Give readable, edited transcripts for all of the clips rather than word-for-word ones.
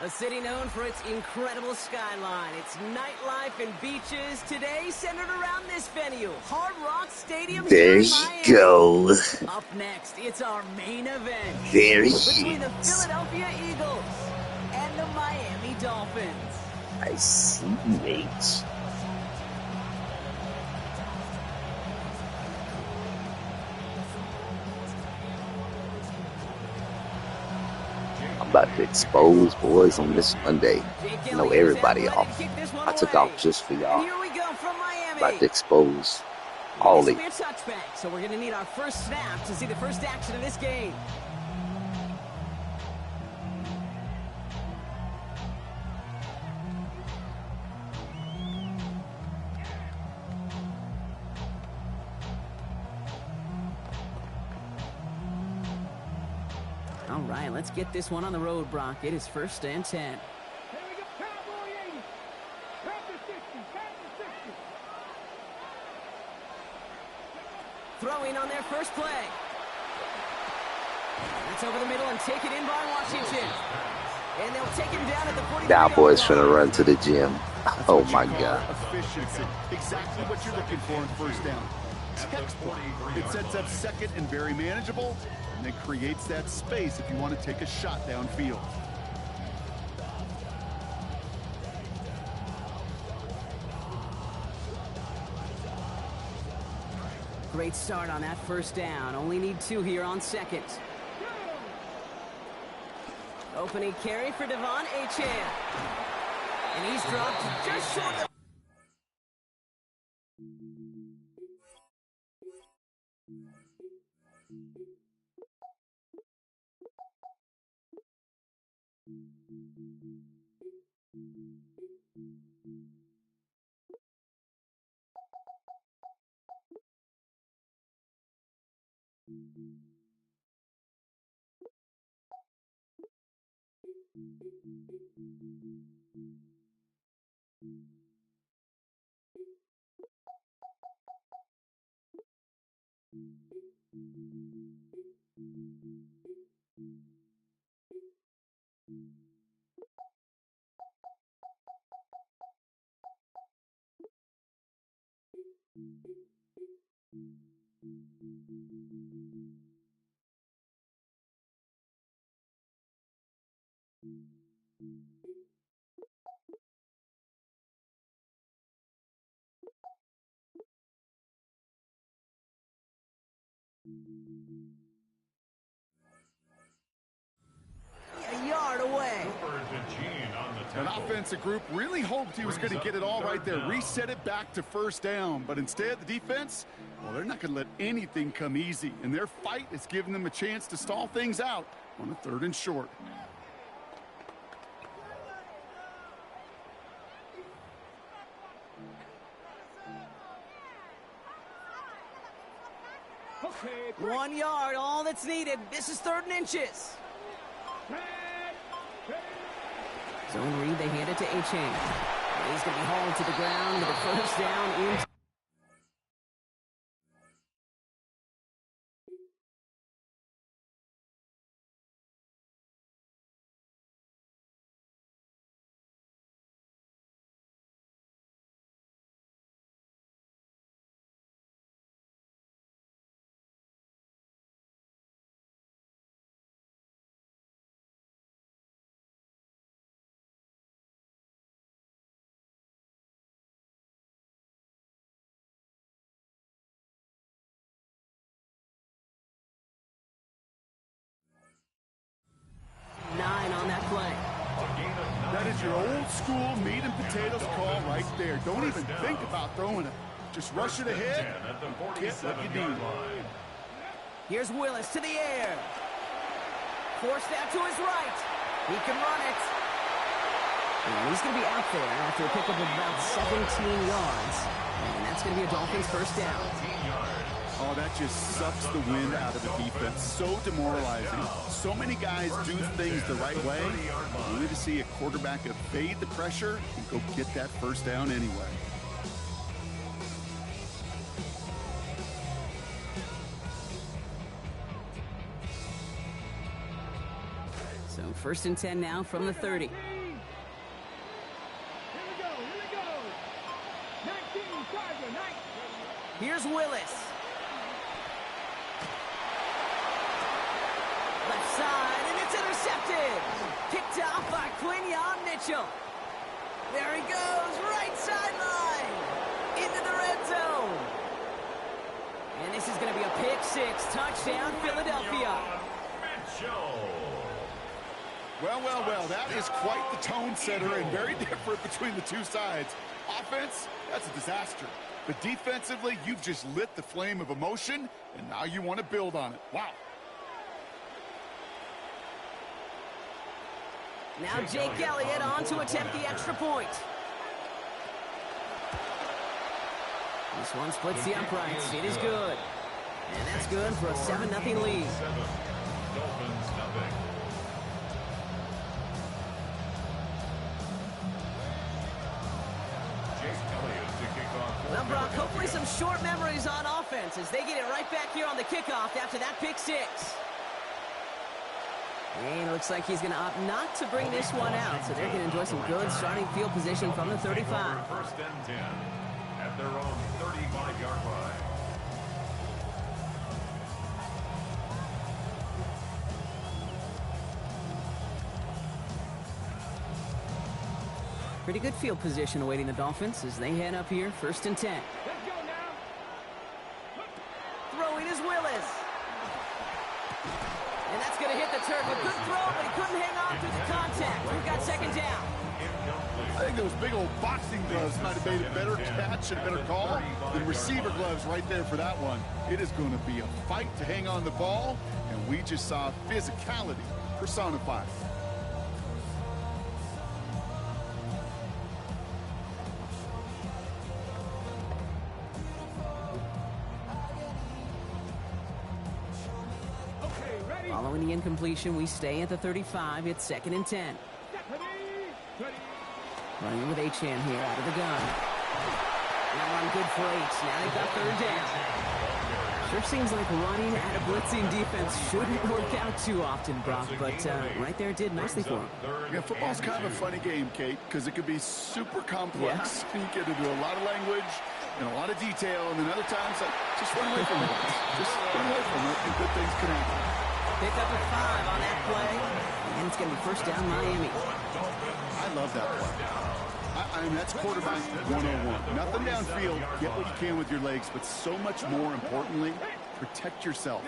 A city known for its incredible skyline, its nightlife and beaches, today centered around this venue, Hard Rock Stadium There here in you Miami. go. Up next, it's our main event. There he between the is. Philadelphia Eagles and the Miami Dolphins. I see, mate. I'm about to expose boys on this Monday. I know everybody off. I took off just for y'all. Here we go from Miami. About to expose all This the will be a touchback, so we're going to need our first snap to see the first action of this game. All right, let's get this one on the road, Brock. It is 1st and 10. Here we go, Cowboy 80. Grab the 60, grab the 60. Throwing on their first play. That's over the middle and taken in by Washington. And they'll take him down at the 43. now boys finna run to the gym. Oh my God. Efficiency. Exactly what you're looking for in first down. Textbook. It sets up second and very manageable, and then creates that space if you want to take a shot downfield. Great start on that first down. Only need 2 here on second. Opening carry for Devon Achane. And he's dropped just short of... A yard away. An offensive group really hoped he was going to get it all right there, reset it back to first down. But instead, the defense, well, they're not going to let anything come easy. And their fight is giving them a chance to stall things out on a 3rd and short. Okay, 1 yard, all that's needed. This is 3rd and inches. Zone read, they hand it to Achane. He's going to be hauled to the ground with a first down into school meat and potatoes call right there. Don't even think about throwing it. Just rush it ahead and get what you need. Here's Willis to the air. Forced out to his right. He can run it. And he's going to be out there after a pickup of about 17 yards. And that's going to be a Dolphins first down. Oh, that just sucks the wind out of the defense. So demoralizing. So many guys do things the right way. Only to see a quarterback evade the pressure and go get that first down anyway. So first and 10 now from the 30. Here we go. 19, Charger, 19. Here's Willis. Left side, and it's intercepted. Picked off by Quinion Mitchell. There he goes, right sideline. Into the red zone. And this is going to be a pick six. Touchdown, Philadelphia. Well, that is quite the tone setter and very different between the two sides. Offense, that's a disaster. But defensively, you've just lit the flame of emotion, and now you want to build on it. Wow. Now Jake Elliott on to attempt the extra point. This one splits the uprights. It is good. And that's good for a 7-0 lead. Well, Brock, hopefully some short memories on offense as they get it right back here on the kickoff after that pick six. And it looks like he's going to opt not to bring this one out, so they're going to enjoy some good starting field position from the 35. First and 10 at their own 35-yard line. Pretty good field position awaiting the Dolphins as they head up here, first and 10. Let's go now. Throwing is Willis. And that's going to hit the turf. A good throw, but he couldn't hang on through the contact. We've got second down. I think those big old boxing gloves might have made a better catch and a better call than receiver gloves right there for that one. It is going to be a fight to hang on the ball, and we just saw physicality personified. Okay, ready. Following the incompletion, we stay at the 35. It's second and 10. Ready. Running with Achane here out of the gun. Now on good for H. Now they've got third down. Sure seems like running at a blitzing defense shouldn't work out too often, Brock, but right there it did nicely for him. Yeah, football's kind of a funny game, Kate, because it could be super complex. Yeah. You get into a lot of language and a lot of detail, and then other times, like, just run away from it. Just run away from it, and good things can happen. Pick up a 5 on that play, and it's going to be first down Miami. I love that play. I mean, that's quarterback 101. Nothing downfield. Get what you can with your legs, but so much more importantly, protect yourself.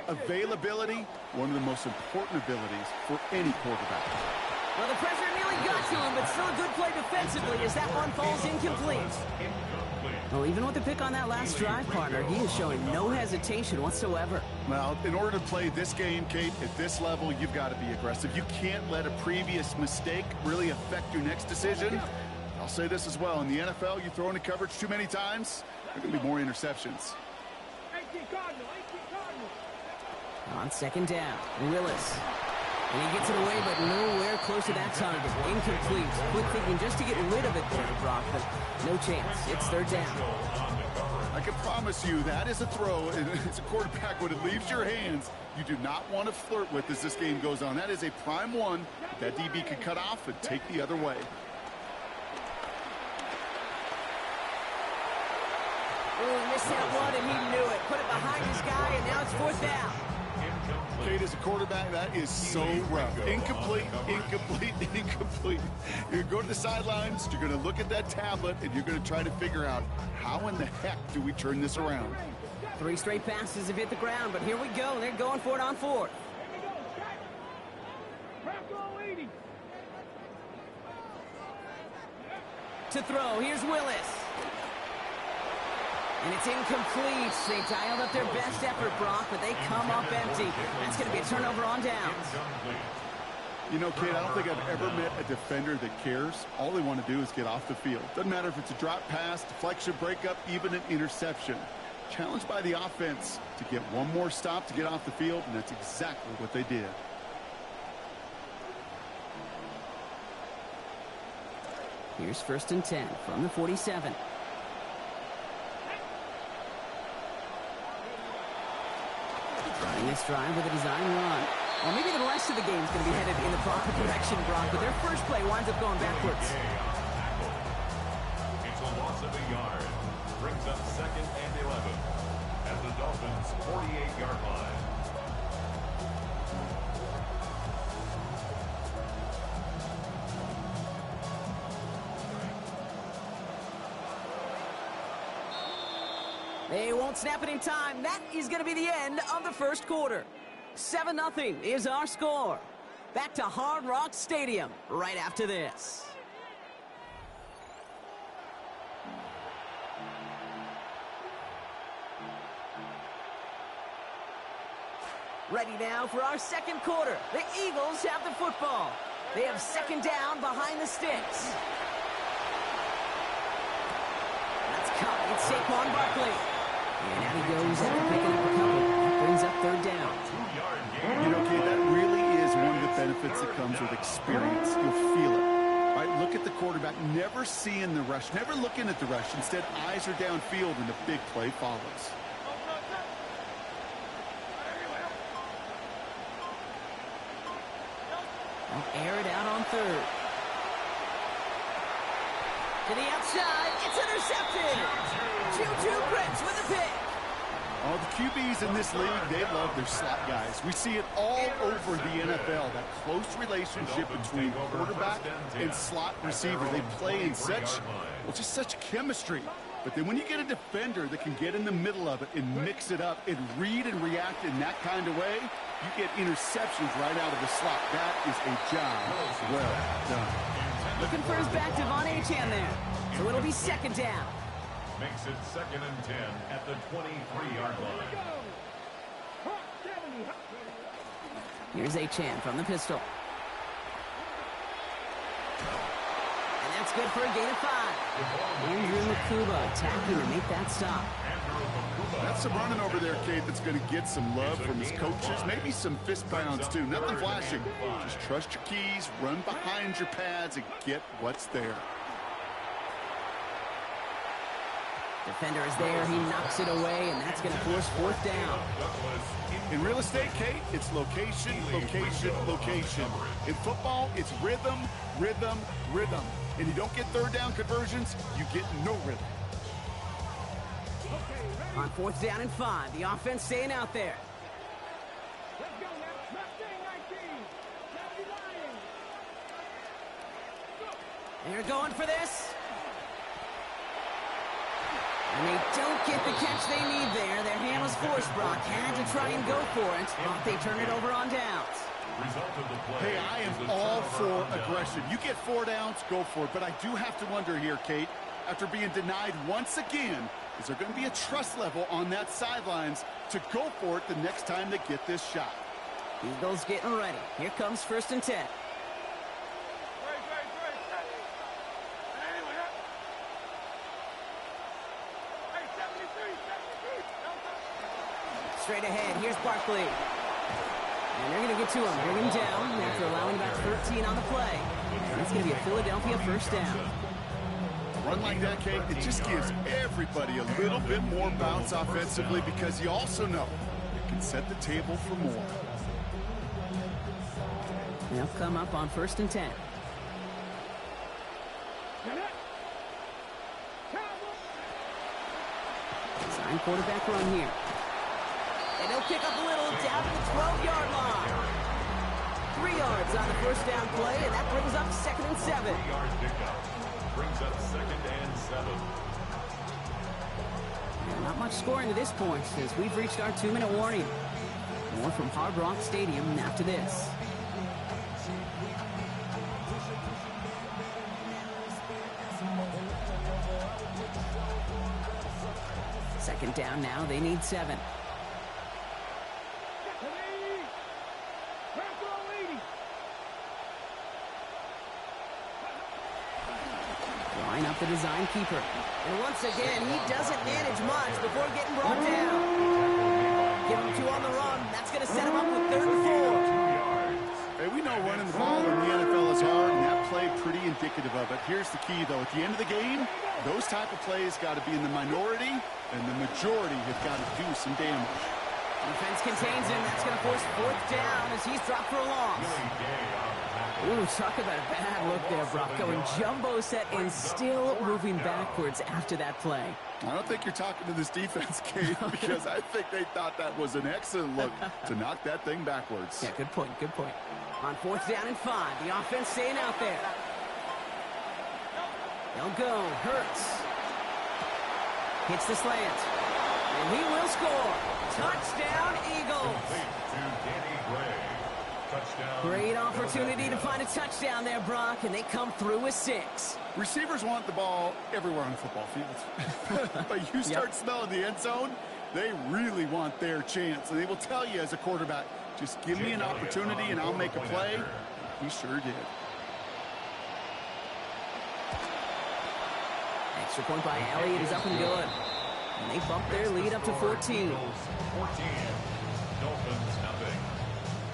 Availability, one of the most important abilities for any quarterback. Well, the pressure nearly got to him, but still a good play defensively as that one falls incomplete. Well, even with the pick on that last drive, partner, he is showing no hesitation whatsoever. Well, in order to play this game, Kate, at this level, you've got to be aggressive. You can't let a previous mistake really affect your next decision. I'll say this as well. In the NFL, you throw into coverage too many times, there are going to be more interceptions. 18 Cardinal. On second down, Willis. And he gets it away, but nowhere close to that target. Incomplete. Quick thinking just to get rid of it there, Brock, but no chance. It's third down. I can promise you that is a throw. As a quarterback, when it leaves your hands, you do not want to flirt with as this game goes on. That is a prime one that DB could cut off and take the other way. Oh, he missed that one, and he knew it. Put it behind his guy, and now it's fourth down. Kate, as a quarterback, that is so rough. Incomplete, incomplete, incomplete. You're going to go to the sidelines, you're going to look at that tablet, and you're going to try to figure out how in the heck do we turn this around. 3 straight passes have hit the ground, but here we go. They're going for it on fourth. to throw. Here's Willis. And it's incomplete. They dialed up their best effort, Brock, but they come up empty. That's going to be a turnover on downs. You know, Kate, I don't think I've ever met a defender that cares. All they want to do is get off the field. Doesn't matter if it's a drop pass, deflection, breakup, even an interception. Challenged by the offense to get one more stop to get off the field, and that's exactly what they did. Here's 1st and 10 from the 47. Starting this drive with a design run. Well, maybe the rest of the game is going to be headed in the proper direction, Brock, but their first play winds up going backwards. It's a loss of a yard. Brings up 2nd and 11 at the Dolphins' 48-yard line. They won't snap it in time. That is going to be the end of the first quarter. 7-0 is our score. Back to Hard Rock Stadium right after this. Ready now for our second quarter. The Eagles have the football. They have 2nd down behind the sticks. That's caught. It's Saquon Barkley. And out he goes after picking up a couple. That brings up 3rd down. You know, Kate, that really is one of the benefits that comes with experience. You'll feel it. Right? Look at the quarterback, never seeing the rush, never looking at the rush. Instead, eyes are downfield, and the big play follows. They'll air it out on 3rd. To the outside, it's intercepted. Juju Brents with a pick. All the QBs in this league, they love their slot guys. We see it all over the NFL, that close relationship between quarterback and slot receiver. They play in such, well, just such chemistry. But then when you get a defender that can get in the middle of it and mix it up and read and react in that kind of way, you get interceptions right out of the slot. That is a job well done. Looking for his back, Devon Achane there. So it'll be 2nd down. Makes it 2nd and 10 at the 23-yard line. Here's Achane from the pistol. And that's good for a gain of 5. Andrew Makuba attacking to make that stop. That's some running over there, Kate, that's going to get some love from his coaches. Maybe some fist pounds, too. Nothing flashing. Just trust your keys, run behind your pads, and get what's there. Defender is there. He knocks it away, and that's going to force 4th down. In real estate, Kate, it's location, location, location. In football, it's rhythm, rhythm, rhythm. And you don't get 3rd down conversions, you get no rhythm. On 4th down and 5, the offense staying out there. Let's go now. Left thing, 19. They're going for this. And they don't get the catch they need there. Their hand was forced, Brock. Had to try and go for it. But they turn it over on downs. Hey, I am all for aggression. You get 4 downs, go for it. But I do have to wonder here, Kate, after being denied once again, is there going to be a trust level on that sidelines to go for it the next time they get this shot? Eagles getting ready. Here comes 1st and 10. Straight ahead, here's Barkley. And they're going to get to him, bring him down after allowing about 13 on the play. And it's going to be a Philadelphia 1st down. A run like that, Kate, it just gives everybody a little bit more bounce offensively because you also know it can set the table for more. They'll come up on 1st and 10. Design quarterback run here. And they'll pick up a little down to the 12-yard line. 3 yards on the 1st down play, and that brings up 2nd and 7. 3-yard pickup brings up 2nd and 7. And not much scoring to this point as we've reached our 2-minute warning. More from Hard Rock Stadium after this. Second down now. They need 7. Line up the design keeper. And once again, he doesn't manage much before getting brought down. Give him 2 on the run. That's going to set him up with 3rd and 4. Hey, we know running the ball in the NFL is hard, and that play pretty indicative of it. Here's the key, though. At the end of the game, those type of plays got to be in the minority, and the majority have got to do some damage. Defense contains him. That's going to force 4th down as he's dropped for a loss. Ooh, talk about a bad look there, Brock. Going jumbo set and still moving backwards after that play. I don't think you're talking to this defense, Kate, because I think they thought that was an excellent look to knock that thing backwards. Yeah, good point, good point. On 4th down and 5, the offense staying out there. They'll go. Hurts. Hits the slant. And he will score. Touchdown, Eagles. Great opportunity to find a touchdown there, Brock, and they come through with 6. Receivers want the ball everywhere on the football field. But you start smelling the end zone, they really want their chance. And they will tell you as a quarterback, just give me an opportunity and I'll make a play. He sure did. Extra point by Elliott is up and good. And they bump their lead up to 14. 14. Dolphins nothing.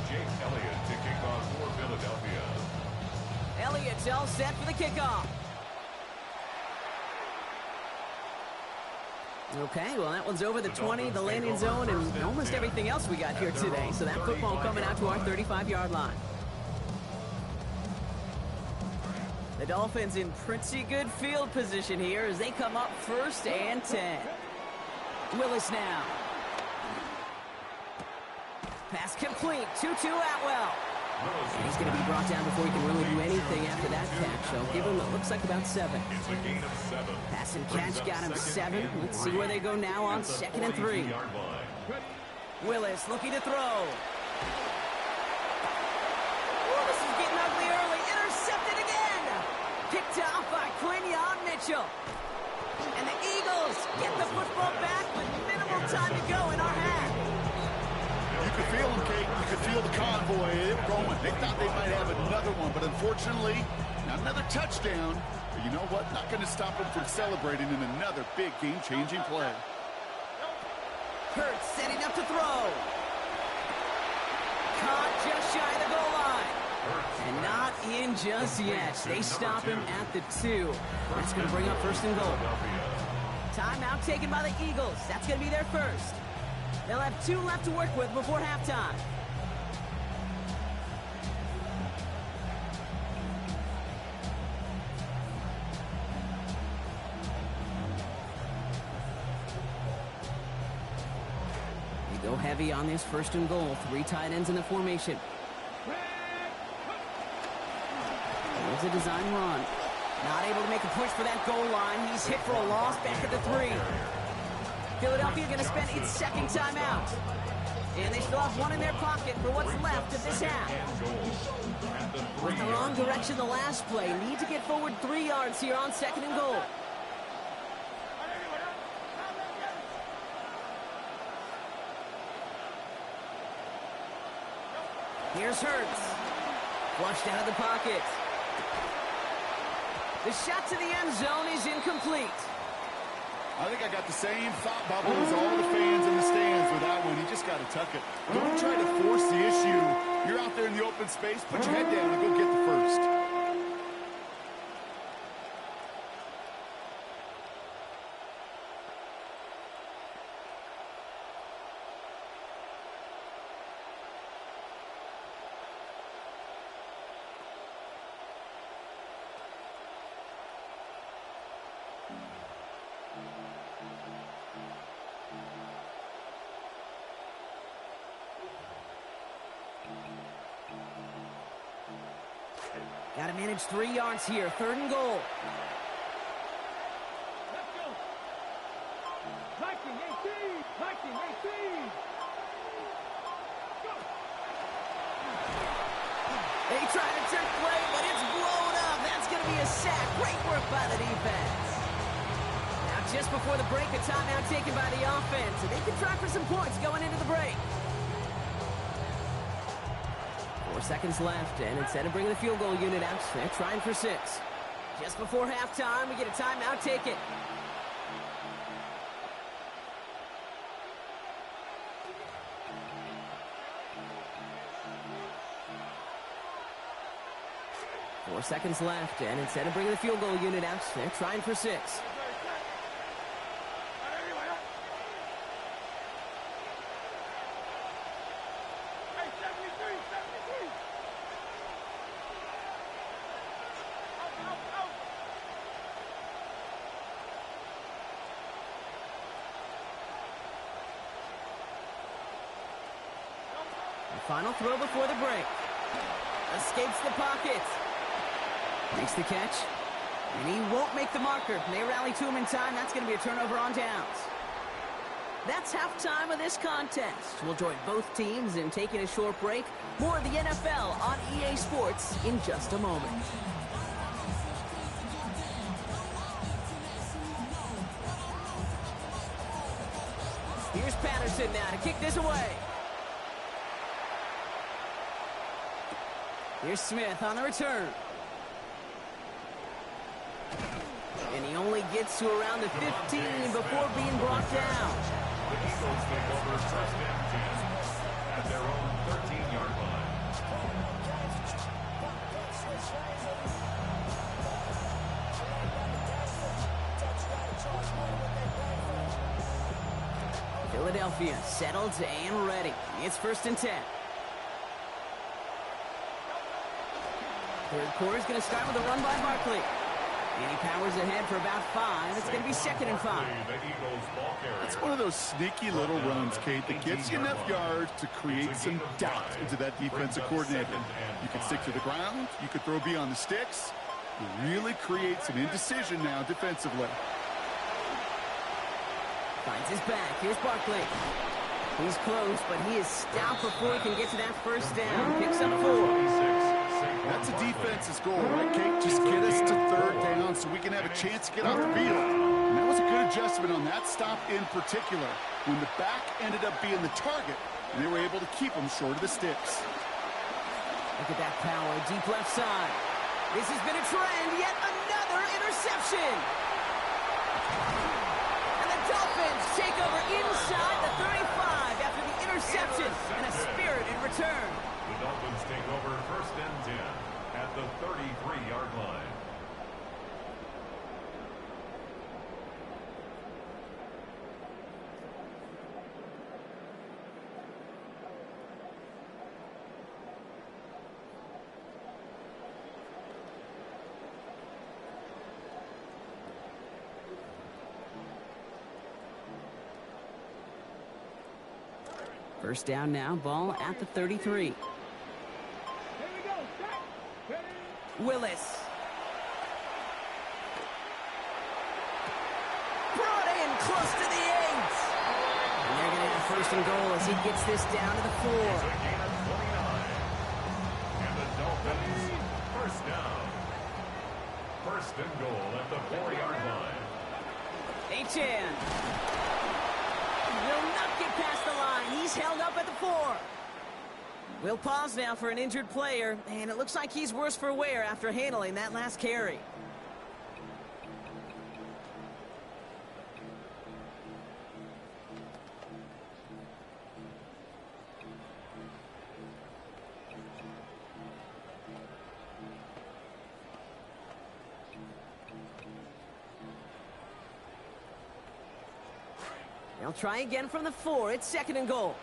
Jake Elliott to kick off for Philadelphia. Elliott's all set for the kickoff. Okay, well, that one's over the 20, the landing zone, and almost everything else we got here today. So that football coming out to our 35-yard line. The Dolphins in pretty good field position here as they come up 1st and 10. Willis now. Pass complete. 2-2 Atwell. And he's going to be brought down before he can really do anything after that catch. So give him, it looks like about 7. It's a gain of 7. Pass and catch got him 7. Let's see where they go now on 2nd and 3. Willis looking to throw. Ooh, this is getting ugly early. Intercepted again. Picked off by Quinion Mitchell. And the Eagles get the football back with minimal time to go in our half. You could feel them, Kate. You could feel the convoy. They were going. They thought they might have another one, but unfortunately, not another touchdown. But you know what? Not going to stop them from celebrating in another big game-changing play. Hurts setting up to throw. Caught just shy of the goal line. And not in just yet. They stop him at the 2. That's going to bring up 1st and goal. Timeout taken by the Eagles. That's going to be their first. They'll have 2 left to work with before halftime. They go heavy on this 1st and goal. 3 tight ends in the formation. There's a design run. Not able to make a push for that goal line. He's hit for a loss back at the 3. Philadelphia going to spend its 2nd timeout. And they still have 1 in their pocket for what's left of this half. Went the wrong direction the last play. Need to get forward 3 yards here on 2nd and goal. Here's Hurts. Flushed out of the pocket. The shot to the end zone is incomplete. I think I got the same thought bubble as all the fans in the stands with that one. You just got to tuck it. Don't try to force the issue. You're out there in the open space. Put your head down and go get the first. Got to manage 3 yards here. 3rd and goal. Let's go. Viking 18. Viking 18. Go. They try to trick play, but it's blown up. That's going to be a sack. Great work by the defense. Now Just before the break, a timeout taken by the offense, and they can try for some points going into the break. 4 seconds left, and instead of bringing the field goal unit out, they're trying for 6. Just before halftime, we get a timeout taken. Four seconds left, and instead of bringing the field goal unit out, they're trying for 6. Final throw before the break. Escapes the pocket. Makes the catch. And he won't make the marker. They rally to him in time. That's going to be a turnover on downs. That's halftime of this contest. We'll join both teams in taking a short break. More of the NFL on EA Sports in just a moment. Here's Patterson now to kick this away. Here's Smith on the return. And he only gets to around the 15 before being brought down. The Eagles take over first and 10 at their own 13-yard line. Philadelphia settled and ready. It's first and 10. Third quarter is going to start with a run by Barkley. And he powers ahead for about 5. It's going to be second and 5. It's one of those sneaky little runs, Kate, that gets you enough yards to create some doubt into that defensive coordinator. You can stick to the ground. You could throw beyond the sticks. You really create some indecision now defensively. Finds his back. Here's Barkley. He's close, but he is stopped before he can get to that first down. Picks up 4. That's a defense's goal, right, Kate? Just get us to third down so we can have a chance to get off the field. And that was a good adjustment on that stop in particular, when the back ended up being the target, and they were able to keep him short of the sticks. Look at that power, deep left side. This has been a trend, yet another interception. And the Dolphins take over inside the 35 after the interception and a spirited return. The Dolphins take over first and 10 at the 33-yard line. First down now, ball at the 33. Willis. Brought in close to the 8. And they're going to have first and goal as he gets this down to the 4. And the Dolphins, first down. First and goal at the 4-yard line. Achan. Will not get past the line. He's held up at the 4. We'll pause now for an injured player, and it looks like he's worse for wear after handling that last carry. They'll try again from the 4. It's second and goal.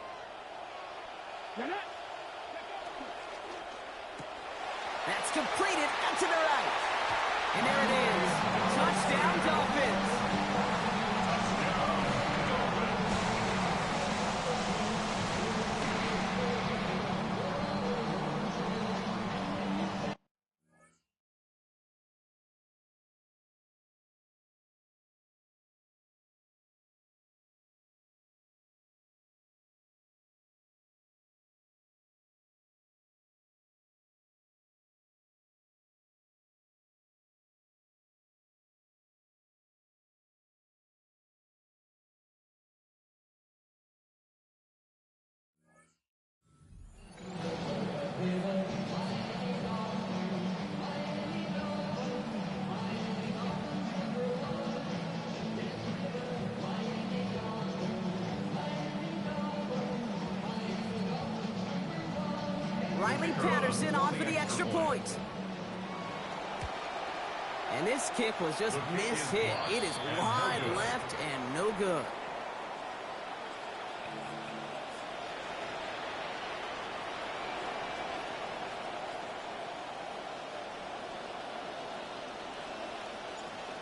That's completed out to the right. And there it is. Touchdown, Dolphins. Patterson on for the extra point. And this kick was just mishit. It is wide left and no good.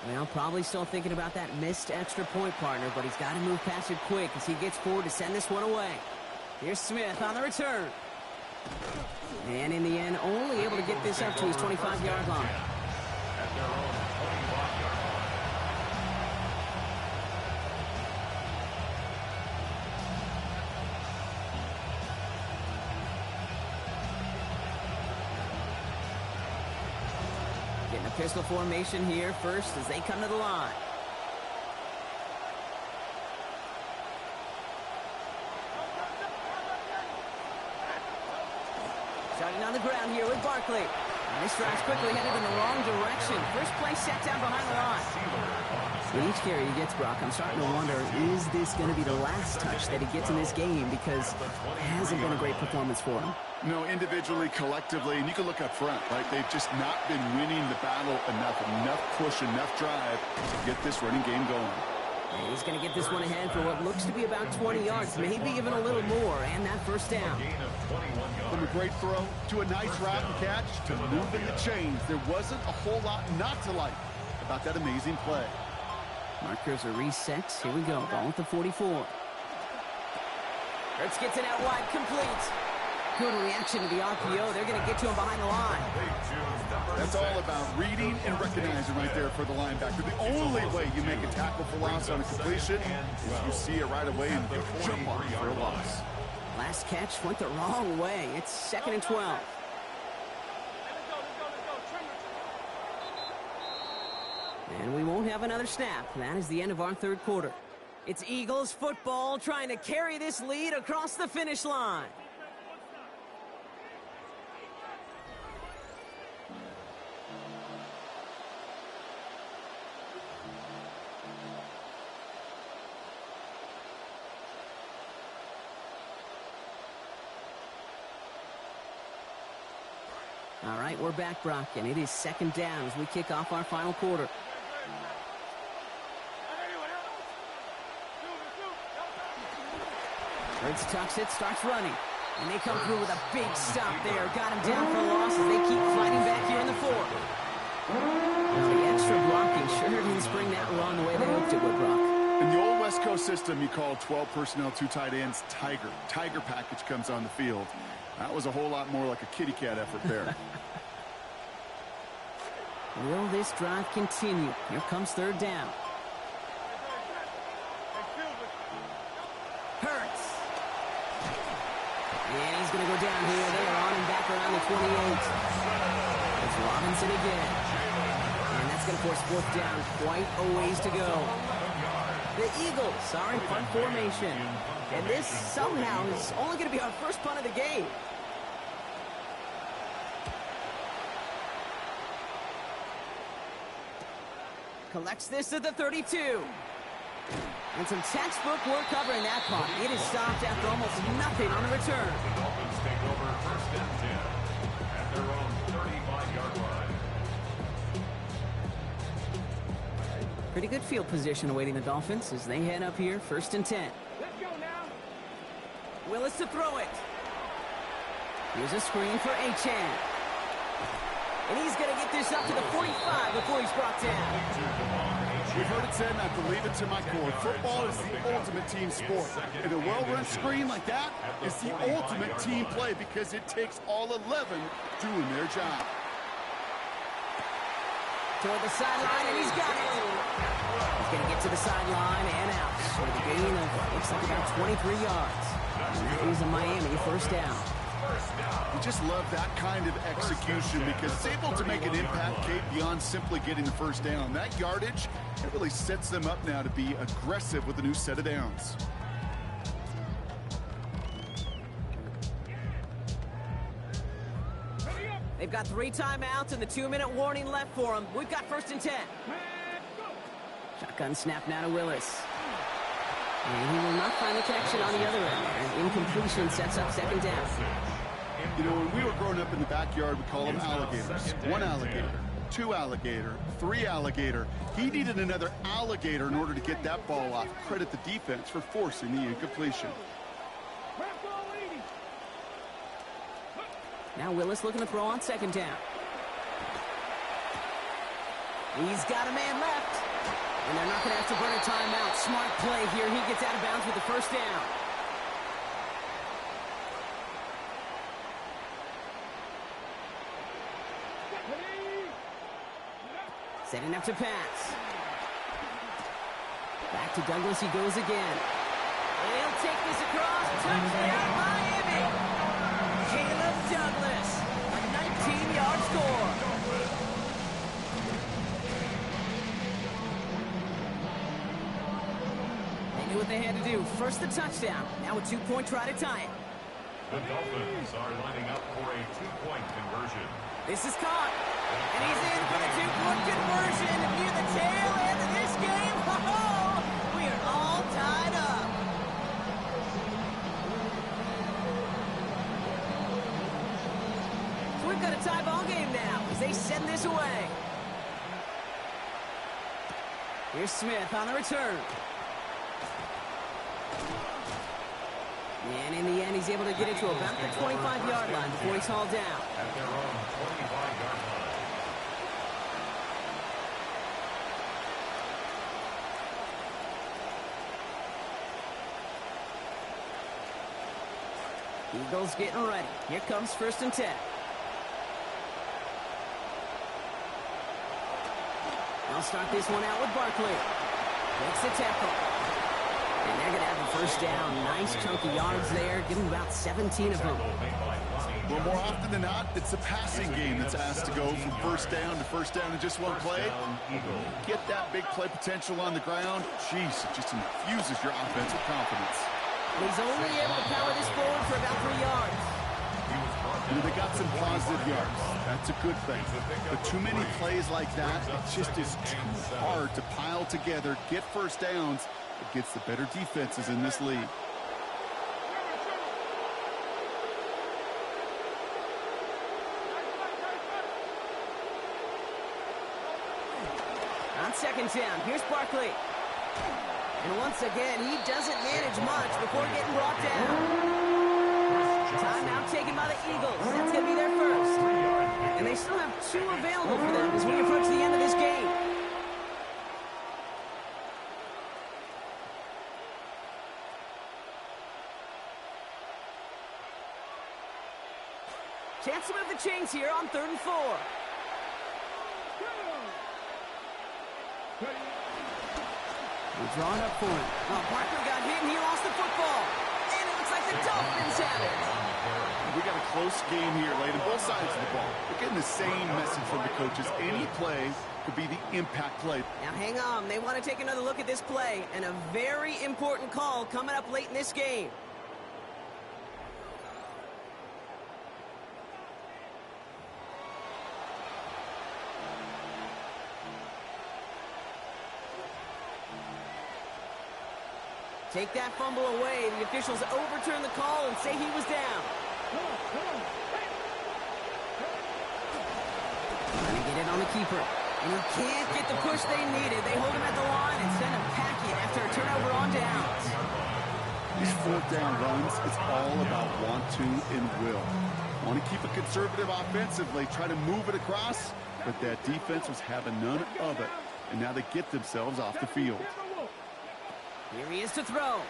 Well, probably still thinking about that missed extra point, partner, but he's got to move past it quick as he gets forward to send this one away. Here's Smith on the return. And in the end, only able to get this up to his 25-yard line. At their own 25-yard line. Getting a pistol formation here first as they come to the line. Starting on the ground here with Barkley. And this drive's quickly headed in the wrong direction. First play set down behind the line. With each carry he gets, Brock, I'm starting to wonder, is this going to be the last touch that he gets in this game? Because it hasn't been a great performance for him. No, individually, collectively, and you can look up front, right? They've just not been winning the battle enough push, enough drive to get this running game going. And he's going to get this one ahead for what looks to be about 20 yards, maybe even a little more, and that first down. From a great throw to a nice route and catch to moving the chains, there wasn't a whole lot not to like about that amazing play. Markers are reset. Here we go. Ball at the 44. Hurts gets it out wide, complete. Good reaction to the RPO. They're going to get to him behind the line. That's all about reading and recognizing right there for the linebacker. The only way you make a tackle for loss on a completion is you see it right away and jump on it for a loss. Last catch went the wrong way. It's 2nd and 12. And we won't have another snap. That is the end of our third quarter. It's Eagles football trying to carry this lead across the finish line. All right, we're back, Brock, and it is 2nd down as we kick off our final quarter. Hurts tucks it, starts running. And they come through with a big stop there. Got him down for a loss as they keep fighting back here in the fourth. Well, the extra blocking sure didn't spring that run the way they hoped it would, Brock. In the old West Coast system, you call 12 personnel, 2 tight ends, Tiger. Tiger package comes on the field. That was a whole lot more like a kitty cat effort there. Will this drive continue? Here comes 3rd down. Hurts. And he's going to go down here. They are on him back around the 28. It's Robinson again. And that's going to force 4th down. Quite a ways to go. The Eagles are in punt formation. And this somehow is only going to be our first punt of the game. Collects this at the 32. And some textbook work covering that punt. It is stopped after almost nothing on the return. The Dolphins take over 1st and 10 at their own 35-yard line. Pretty good field position awaiting the Dolphins as they head up here, 1st and 10. Let's go now. Willis to throw it. Here's a screen for Achane. And he's going to get this up to the 45 before he's brought down. We've heard it said, and I believe it to my core, football is the ultimate team sport. And a well-run screen like that is the ultimate team play because it takes all 11 doing their job. Toward the sideline, and he's got it. He's going to get to the sideline and out for the gain of, looks like about 23 yards. He's a Miami 1st down. We just love that kind of execution because it's able to make an impact, Kate, beyond simply getting the 1st down. That yardage, it really sets them up now to be aggressive with a new set of downs. They've got 3 timeouts and the 2-minute warning left for them. We've got 1st and 10. Shotgun snap now to Willis. And he will not find the connection on the other end. And incompletion sets up 2nd down. You know, when we were growing up in the backyard, we call them alligators. One alligator, two alligator, three alligator. He needed another alligator in order to get that ball off. Credit the defense for forcing the incompletion. Now Willis looking to throw on second down. He's got a man left. And they're not going to have to burn a timeout. Smart play here. He gets out of bounds with the first down. Setting up to pass. Back to Douglas he goes again. He'll take this across. Touchdown, Miami. Caleb Douglas, a 19-yard score. They knew what they had to do. First the touchdown. Now a two-point try to tie it. The Dolphins are lining up for a two-point conversion. This is caught. And he's in for the two-point conversion near the tail end of this game. Ho-ho! We are all tied up. So we've got a tie ball game now as they send this away. Here's Smith on the return. And in the end, he's able to get it to about the 25-yard line before he's hauled down. At their own 25-yard line. Eagles getting ready. Here comes 1st and 10. They'll start this one out with Barkley. Makes the tackle. And they're going to have the first down. Nice chunk of yards there. Give them about 17 of them. Well, more often than not, it's a passing game that's asked to go from first down in just one play. Get that big play potential on the ground. Jeez, it just infuses your offensive confidence. He's only able to power this forward for about 3 yards. You know, they got some positive yards. That's a good thing. But too many plays like that, it just is too hard to pile together, get first downs against the better defenses in this league. On second down, here's Barkley. And once again, he doesn't manage much before getting brought down. Timeout taken by the Eagles. That's going to be their first. And they still have 2 available for them as we approach the end of this game. Chance to move the chains here on 3rd and 4. He's drawn up for it. Oh, Parker got hit and he lost the football. And it looks like the Dolphins have it. We got a close game here, Layden. Both sides of the ball. We're getting the same message from the coaches. Any play could be the impact play. Now hang on. They want to take another look at this play. And a very important call coming up late in this game. Take that fumble away. The officials overturn the call and say he was down. Trying to get it on the keeper. And he can't get the push they needed. They hold him at the line and send him packing after a turnover on downs. These 4th down runs, it's all about want to and will. Want to keep it conservative offensively, try to move it across, but that defense was having none of it. And now they get themselves off the field. Here he is to throw.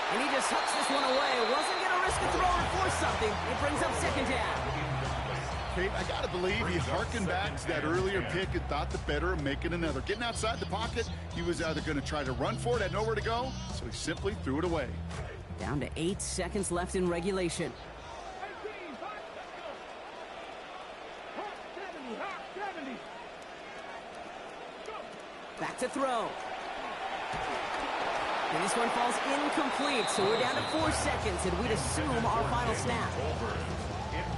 And he just hucks this one away. Wasn't going to risk a throw or force something. It brings up second down. Kate, I got to believe he harkened back to that earlier pick and thought the better of making another. Getting outside the pocket, he was either going to try to run for it, had nowhere to go, so he simply threw it away. Down to 8 seconds left in regulation. Back to throw. And this one falls incomplete, so we're down to 4 seconds, and we'd assume our final snap.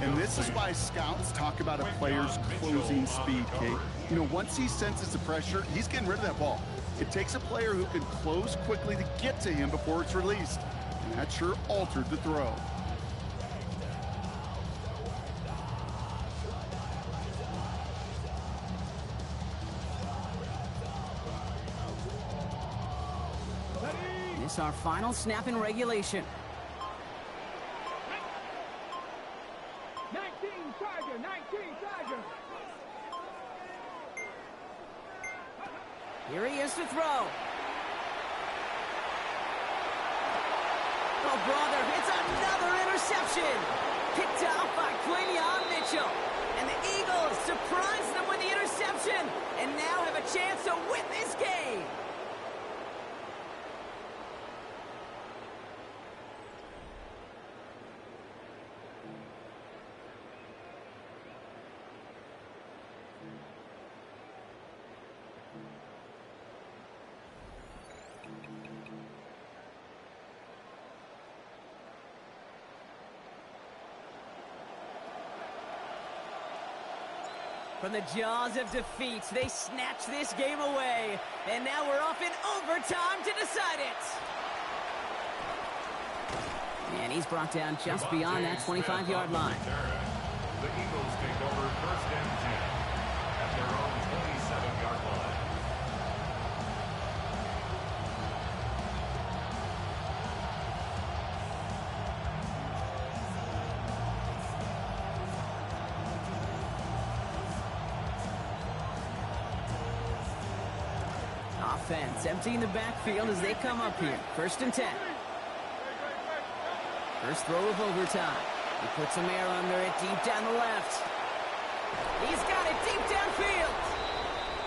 And this is why scouts talk about a player's closing speed, Kate. You know, once he senses the pressure, he's getting rid of that ball. It takes a player who can close quickly to get to him before it's released. That sure altered the throw. This is our final snap in regulation. 19 Charger, 19 Charger. Here he is to throw. Oh, brother, it's another interception. Picked off by Quinion Mitchell. And the Eagles surprise them with the interception and now have a chance to win this game. From the jaws of defeat, they snatch this game away. And now we're off in overtime to decide it. And he's brought down just beyond that 25-yard line. The Eagles take over first and 10 at their own 27-yard line. Offense emptying the backfield as they come up here. First and 10. First throw of overtime. He puts some air under it deep down the left. He's got it deep downfield.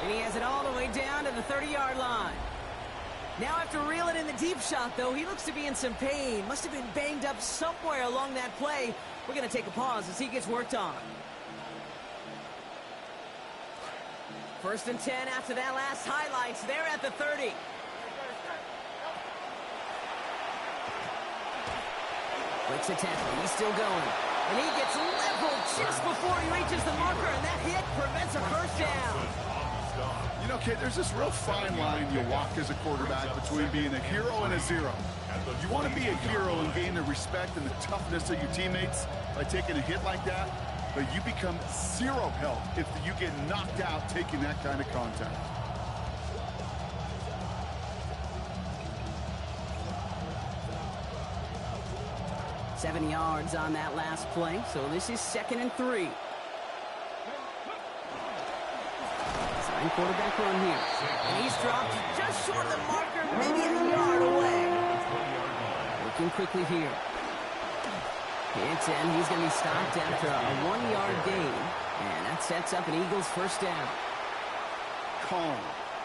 And he has it all the way down to the 30-yard line. Now after reeling in the deep shot, though, he looks to be in some pain. Must have been banged up somewhere along that play. We're going to take a pause as he gets worked on. First and 10 after that last highlights. They're at the 30. Blitz attack. He's still going. And he gets leveled just before he reaches the marker, and that hit prevents a first down. You know, kid, there's this real fine line you walk as a quarterback between being a hero and a zero. You want to be a hero and gain the respect and the toughness of your teammates by taking a hit like that, but you become zero help if you get knocked out taking that kind of contact. Seven yards on that last play, so this is 2nd and 3. Sign quarterback run here. And he's dropped just short of the marker, maybe a yard away. Working quickly here. It's in. He's going to be stopped after a 1-yard gain. And that sets up an Eagles first down. Calm,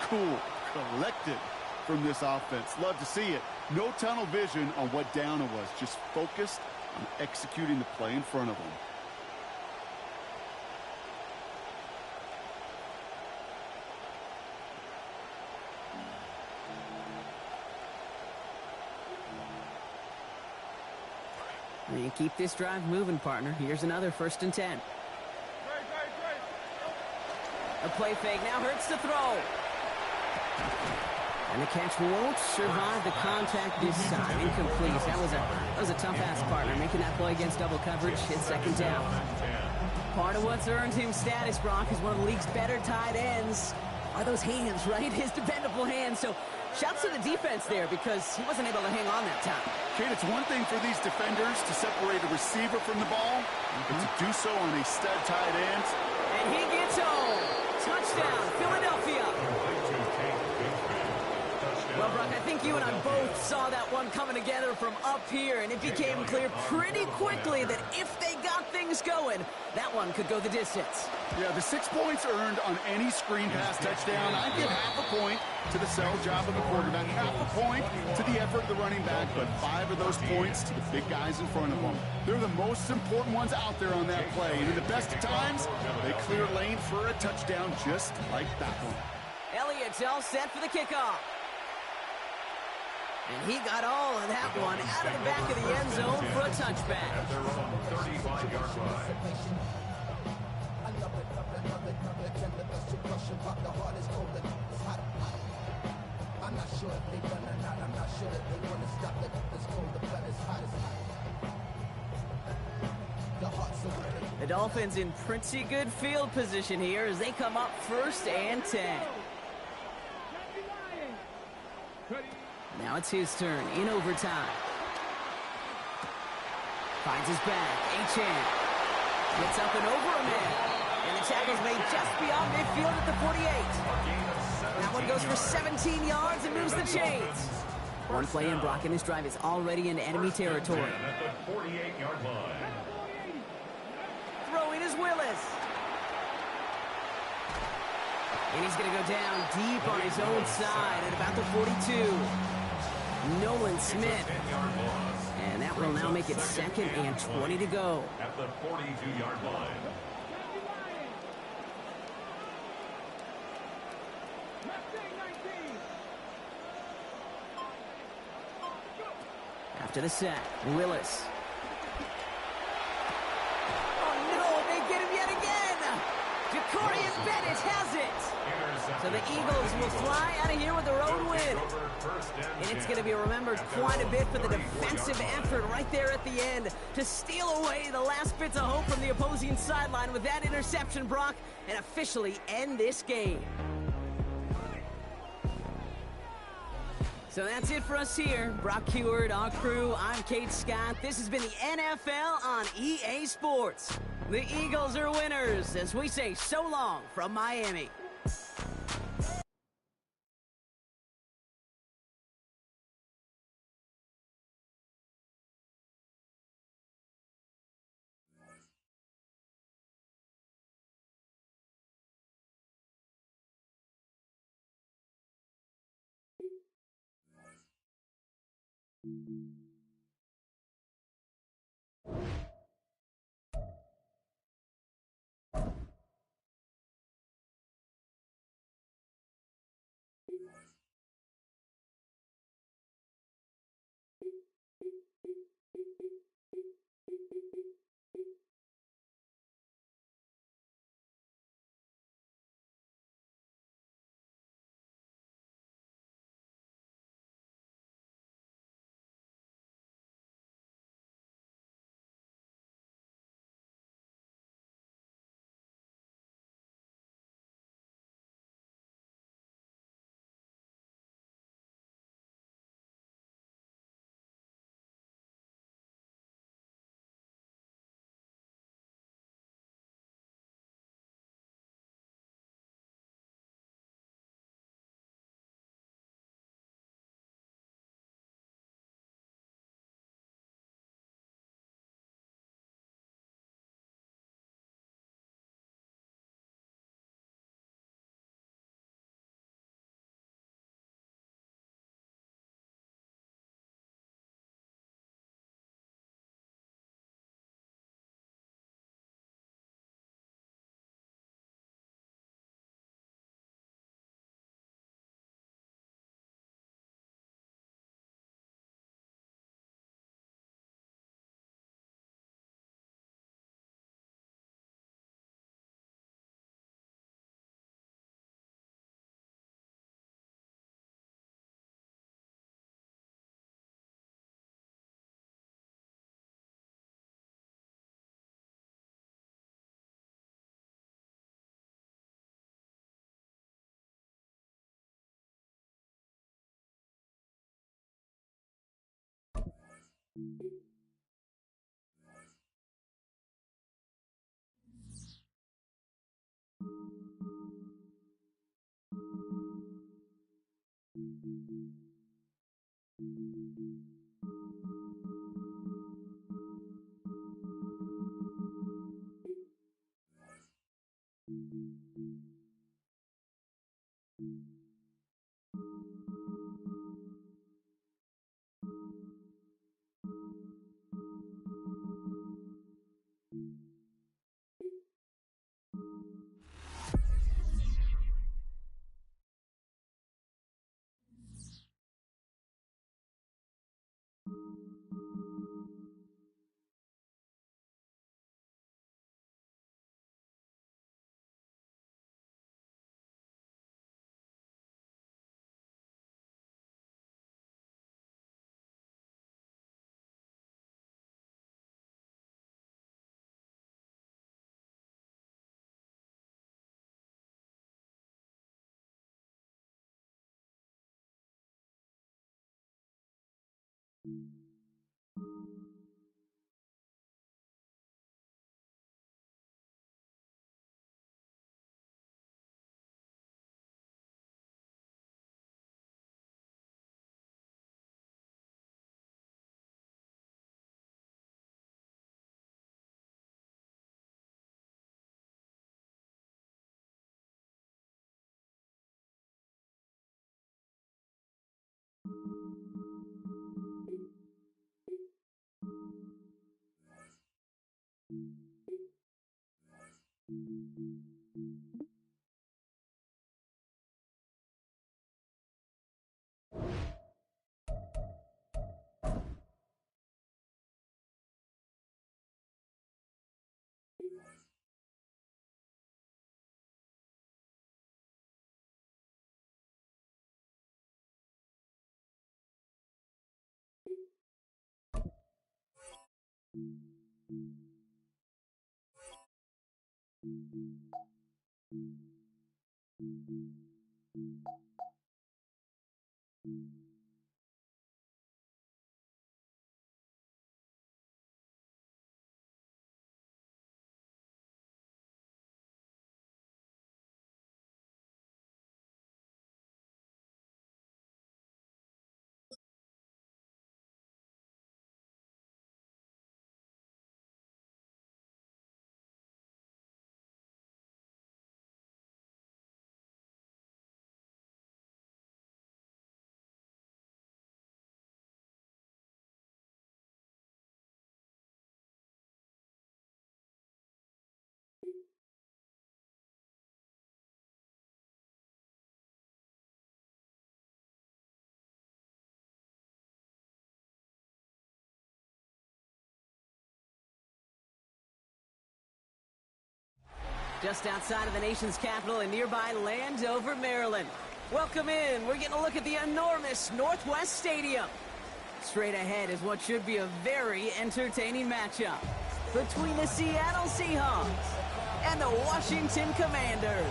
cool, collected from this offense. Love to see it. No tunnel vision on what down it was. Just focused on executing the play in front of them. You keep this drive moving, partner. Here's another 1st and 10. A play fake now hurts the throw. And the catch won't survive the contact this time. Incomplete. That was a tough ass partner, making that play against double coverage. It's 2nd down. Part of what's earned him status, Brock, is one of the league's better tight ends. Are those hands, right? His dependable hands. So shouts to the defense there because he wasn't able to hang on that time. Kate, it's one thing for these defenders to separate a receiver from the ball, but to do so on a stud tight end. And he gets home. Touchdown, Philadelphia. Well, Brock, I think you and I both saw that one coming together from up here, and it became clear pretty quickly that if they got things going, that one could go the distance. Yeah, the 6 points earned on any screen pass touchdown. I'd give half a point to the sell job of the quarterback, half a point to the effort of the running back, but 5 of those points to the big guys in front of them. They're the most important ones out there on that play, and in the best of times, they clear lane for a touchdown just like that one. Elliott's all set for the kickoff. And he got all of that one out of the back of the end zone for a touchback. At their own 35-yard line. The Dolphins in pretty good field position here as they come up 1st and 10. Now it's his turn in overtime. Finds his back. Achane gets up and over a man. And the tackle's made just beyond midfield at the 48. That one goes for 17 yards and moves the chains. One play in, Brock, and this drive is already in enemy territory. At the 48-yard line. Throwing is Willis. And he's going to go down deep on his own side at about the 42. Nolan Smith. And that will now make it 2nd and 20 to go. At the 42-yard line. After the sack, Willis. Oh, no, they get him yet again. Jacorian Bennett has it. So the Eagles will fly out of here with their own win. And it's going to be remembered quite a bit for the defensive effort right there at the end to steal away the last bits of hope from the opposing sideline with that interception, Brock, and officially end this game. So that's it for us here. Brock Heward, our crew, I'm Kate Scott. This has been the NFL on EA Sports. The Eagles are winners as we say so long from Miami. Just outside of the nation's capital in nearby Landover, Maryland. Welcome in. We're getting a look at the enormous Northwest Stadium. Straight ahead is what should be a very entertaining matchup between the Seattle Seahawks and the Washington Commanders.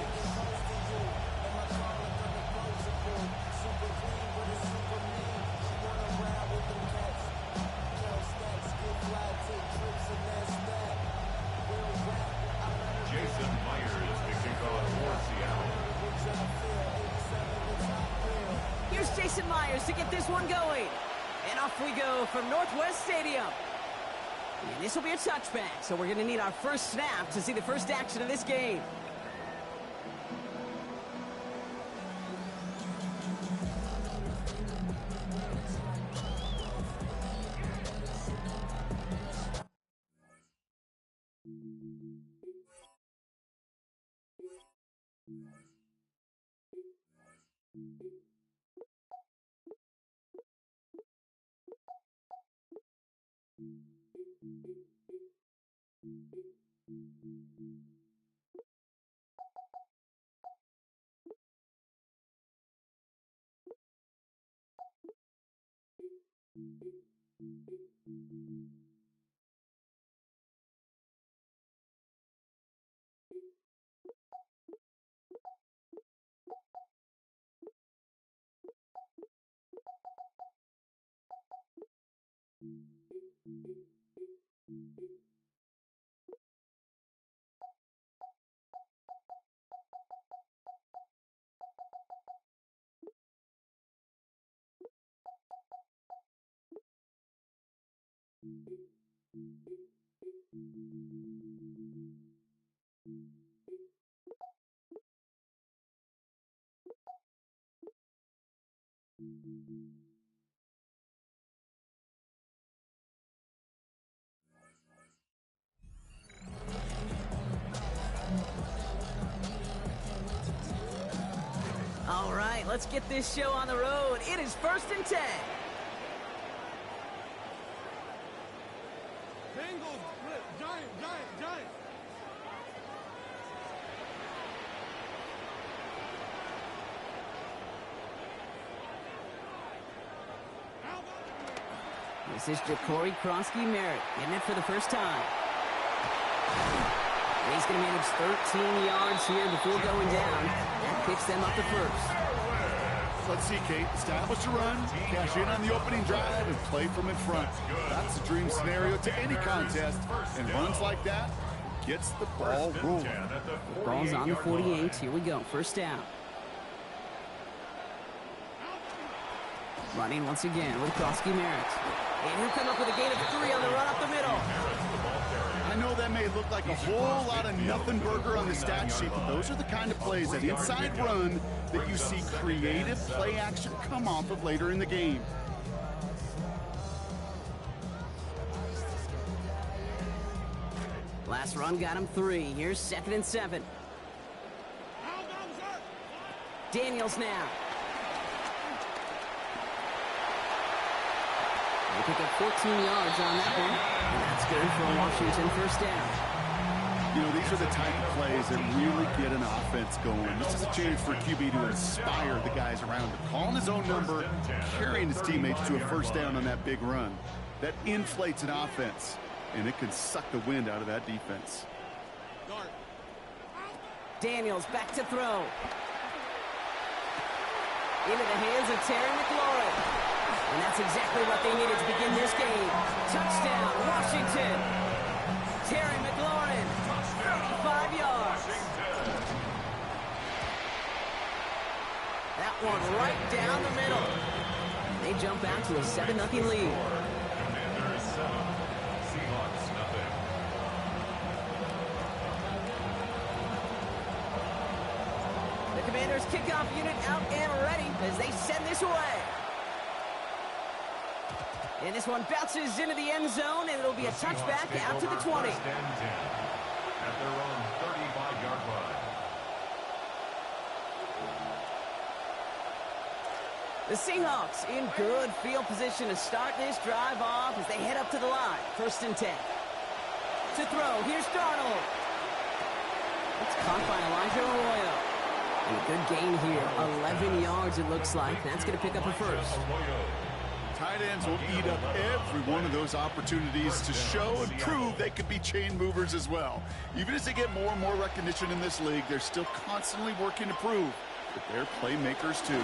Jason Myers to get this one going. And off we go from Northwest Stadium. And this will be a touchback, so we're going to need our first snap to see the first action of this game. All right, let's get this show on the road. It is 1st and 10. Bengals, Giant. This is Ja'Cory Krosky-Merritt getting it for the first time. He's going to manage 13 yards here before going down. That picks them up to first. Let's see, Kate. Establish a run, cash in on the opening drive, and play from in front. That's a dream scenario to any contest, and runs like that gets the ball rolling. The ball's on the 48. Here we go. First down. Running once again with Krosky Merritt. And he'll come up with a gain of 3 on the run up the middle. I know that may look like a whole lot of nothing burger on the stat sheet, but those are the kind of plays, that inside run, that you see creative play action come off of later in the game. Last run got him 3. Here's 2nd and 7. Daniels now. They pick up 14 yards on that one. And that's good for a Washington first down. You know, these are the type of plays that really get an offense going. This is a chance for QB to inspire the guys around him. Calling his own number, carrying his teammates to a first down on that big run. That inflates an offense, and it can suck the wind out of that defense. Daniels back to throw. Into the hands of Terry McLaurin. And that's exactly what they needed to begin this game. Touchdown, Washington. Terry McLaurin, 35 yards. That one right down the middle. They jump out to a 7-0 lead. Commanders 7, Seahawks nothing. The Commanders kickoff unit out and ready as they send this away. And this one bounces into the end zone, and it'll be a touchback out to the 20. First and 10 at their own 35-yard line. The Seahawks in good field position to start this drive off as they head up to the line. 1st and 10. To throw, here's Darnold. It's caught by Elijah Arroyo. And a good gain here. 11 yards it looks like. That's going to pick up a first. Tight ends will eat up every one of those opportunities to show and prove they could be chain movers as well. Even as they get more and more recognition in this league, they're still constantly working to prove that they're playmakers too.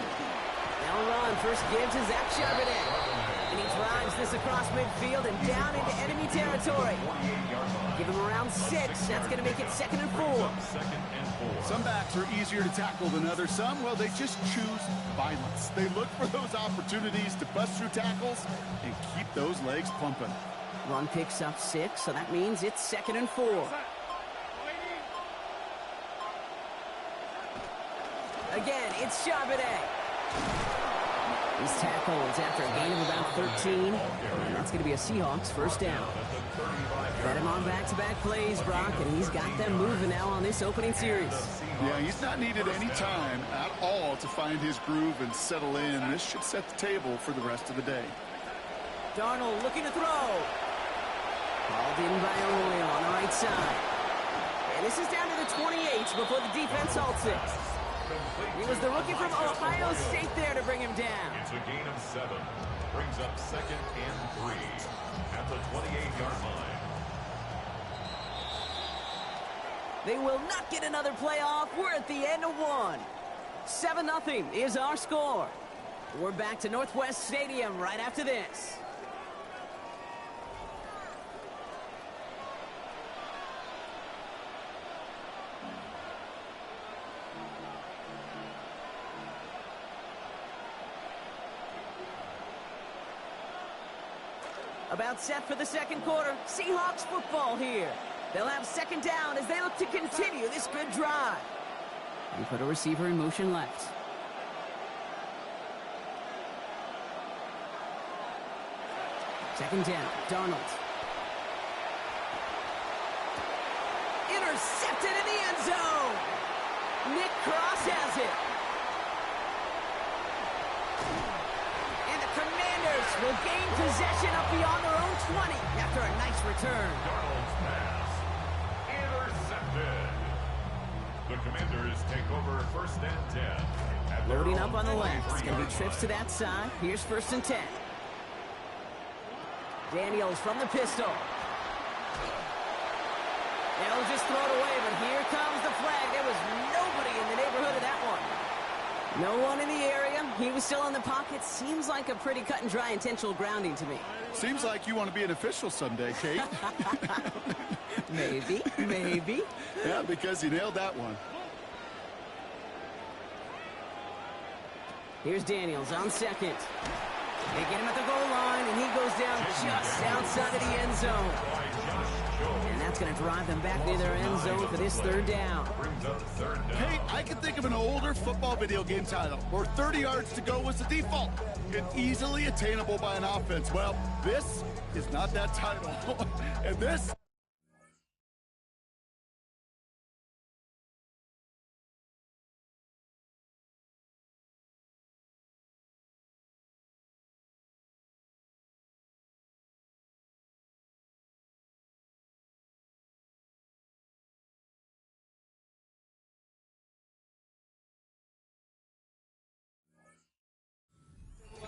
Now run. First give to Zach Charbonnet. And he drives this across midfield and down into enemy territory. Give him around 6. That's going to make it 2nd and 4. Some backs are easier to tackle than others. Some, well, they just choose violence. They look for those opportunities to bust through tackles and keep those legs pumping. Run picks up 6, so that means it's 2nd and 4. Again, it's Charbonnet. He's tackled after a gain of about 13. And that's going to be a Seahawks first down. Got him on back-to-back plays, Brock, and he's got them moving now on this opening series. Yeah, he's not needed any time at all to find his groove and settle in. This should set the table for the rest of the day. Darnold looking to throw. Called in by Arroyo on the right side. And this is down to the 28 before the defense halts it. It was the rookie from Ohio State there to bring him down. It's a gain of 7. Brings up 2nd and 3 at the 28-yard line. They will not get another playoff. We're at the end of 1. 7-0 is our score. We're back to Northwest Stadium right after this. About set for the second quarter. Seahawks football here. They'll have 2nd down as they look to continue this good drive. And put a receiver in motion left. Second down, Darnold. Intercepted in the end zone. Nick Cross has it. And the Commanders will gain possession up beyond their own 20 after a nice return. Darnold's pass intercepted. The Commanders take over 1st and 10. at their Loading own up on the left. It's going to be 40-yard trips to that side. Here's 1st and 10. Daniels from the pistol. They'll just throw it away, but here comes the flag. There was nobody in the neighborhood of that one. No one in the area. He was still in the pocket. Seems like a pretty cut and dry intentional grounding to me. Seems like you want to be an official someday, Kate. Maybe. Yeah, because you nailed that one. Here's Daniels on second. They get him at the goal line, and he goes down just outside of the end zone. And that's going to drive them back near their end zone for this third down. Hey, I can think of an older football video game title where 30 yards to go was the default and easily attainable by an offense. Well, this is not that title. And this...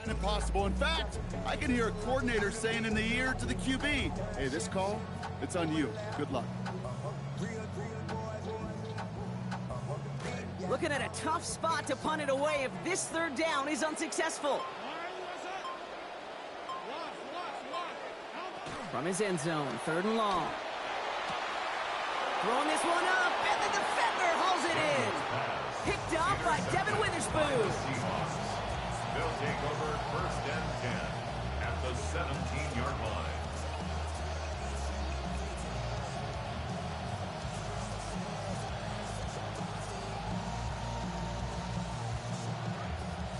impossible. In fact, I can hear a coordinator saying in the ear to the QB, hey, this call, it's on you. Good luck. Looking at a tough spot to punt it away if this third down is unsuccessful. From his end zone, third and long. Throwing this one up, and the defender hauls it in. Picked off by Devin Witherspoon. They'll take over first and 10 at the 17-yard line.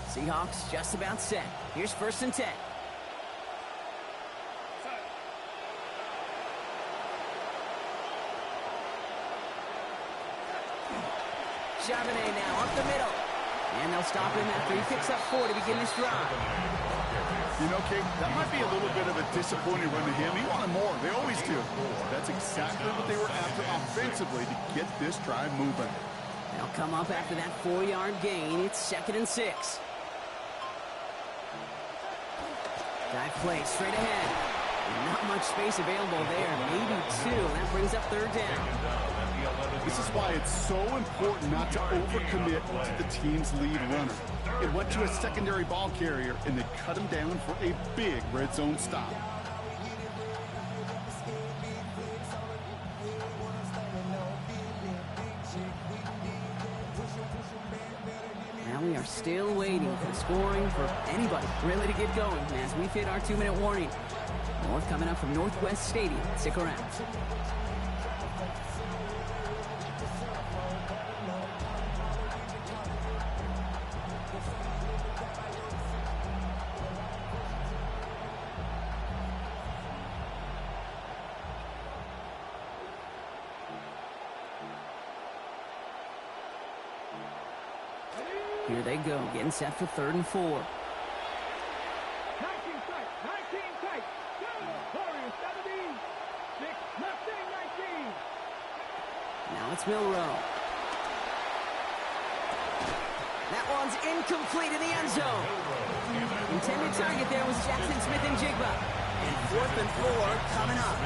Seahawks just about set. Here's first and 10. Charbonnet now up the middle. And they'll stop him after he picks up 4 to begin this drive. You know, Kate, that might be a little bit of a disappointing run to him. He wanted more. They always do. That's exactly what they were after offensively to get this drive moving. They'll come up after that 4-yard gain. It's second and 6. Dive play straight ahead. Not much space available there. Maybe 2. That brings up third down. This is why it's so important not to overcommit to the team's lead runner. It went to a secondary ball carrier, and they cut him down for a big red zone stop. Now we are still waiting for the scoring for anybody really to get going as we've hit our 2-minute warning. More coming up from Northwest Stadium. Stick around. Here they go, getting set for third and 4. 19 tight, 19 tight. Go, Warriors, 17. 6, nothing, 19. Now it's Milrow. That one's incomplete in the end zone. Intended target there was Jackson Smith and Jigba. And 4th and 4 coming up.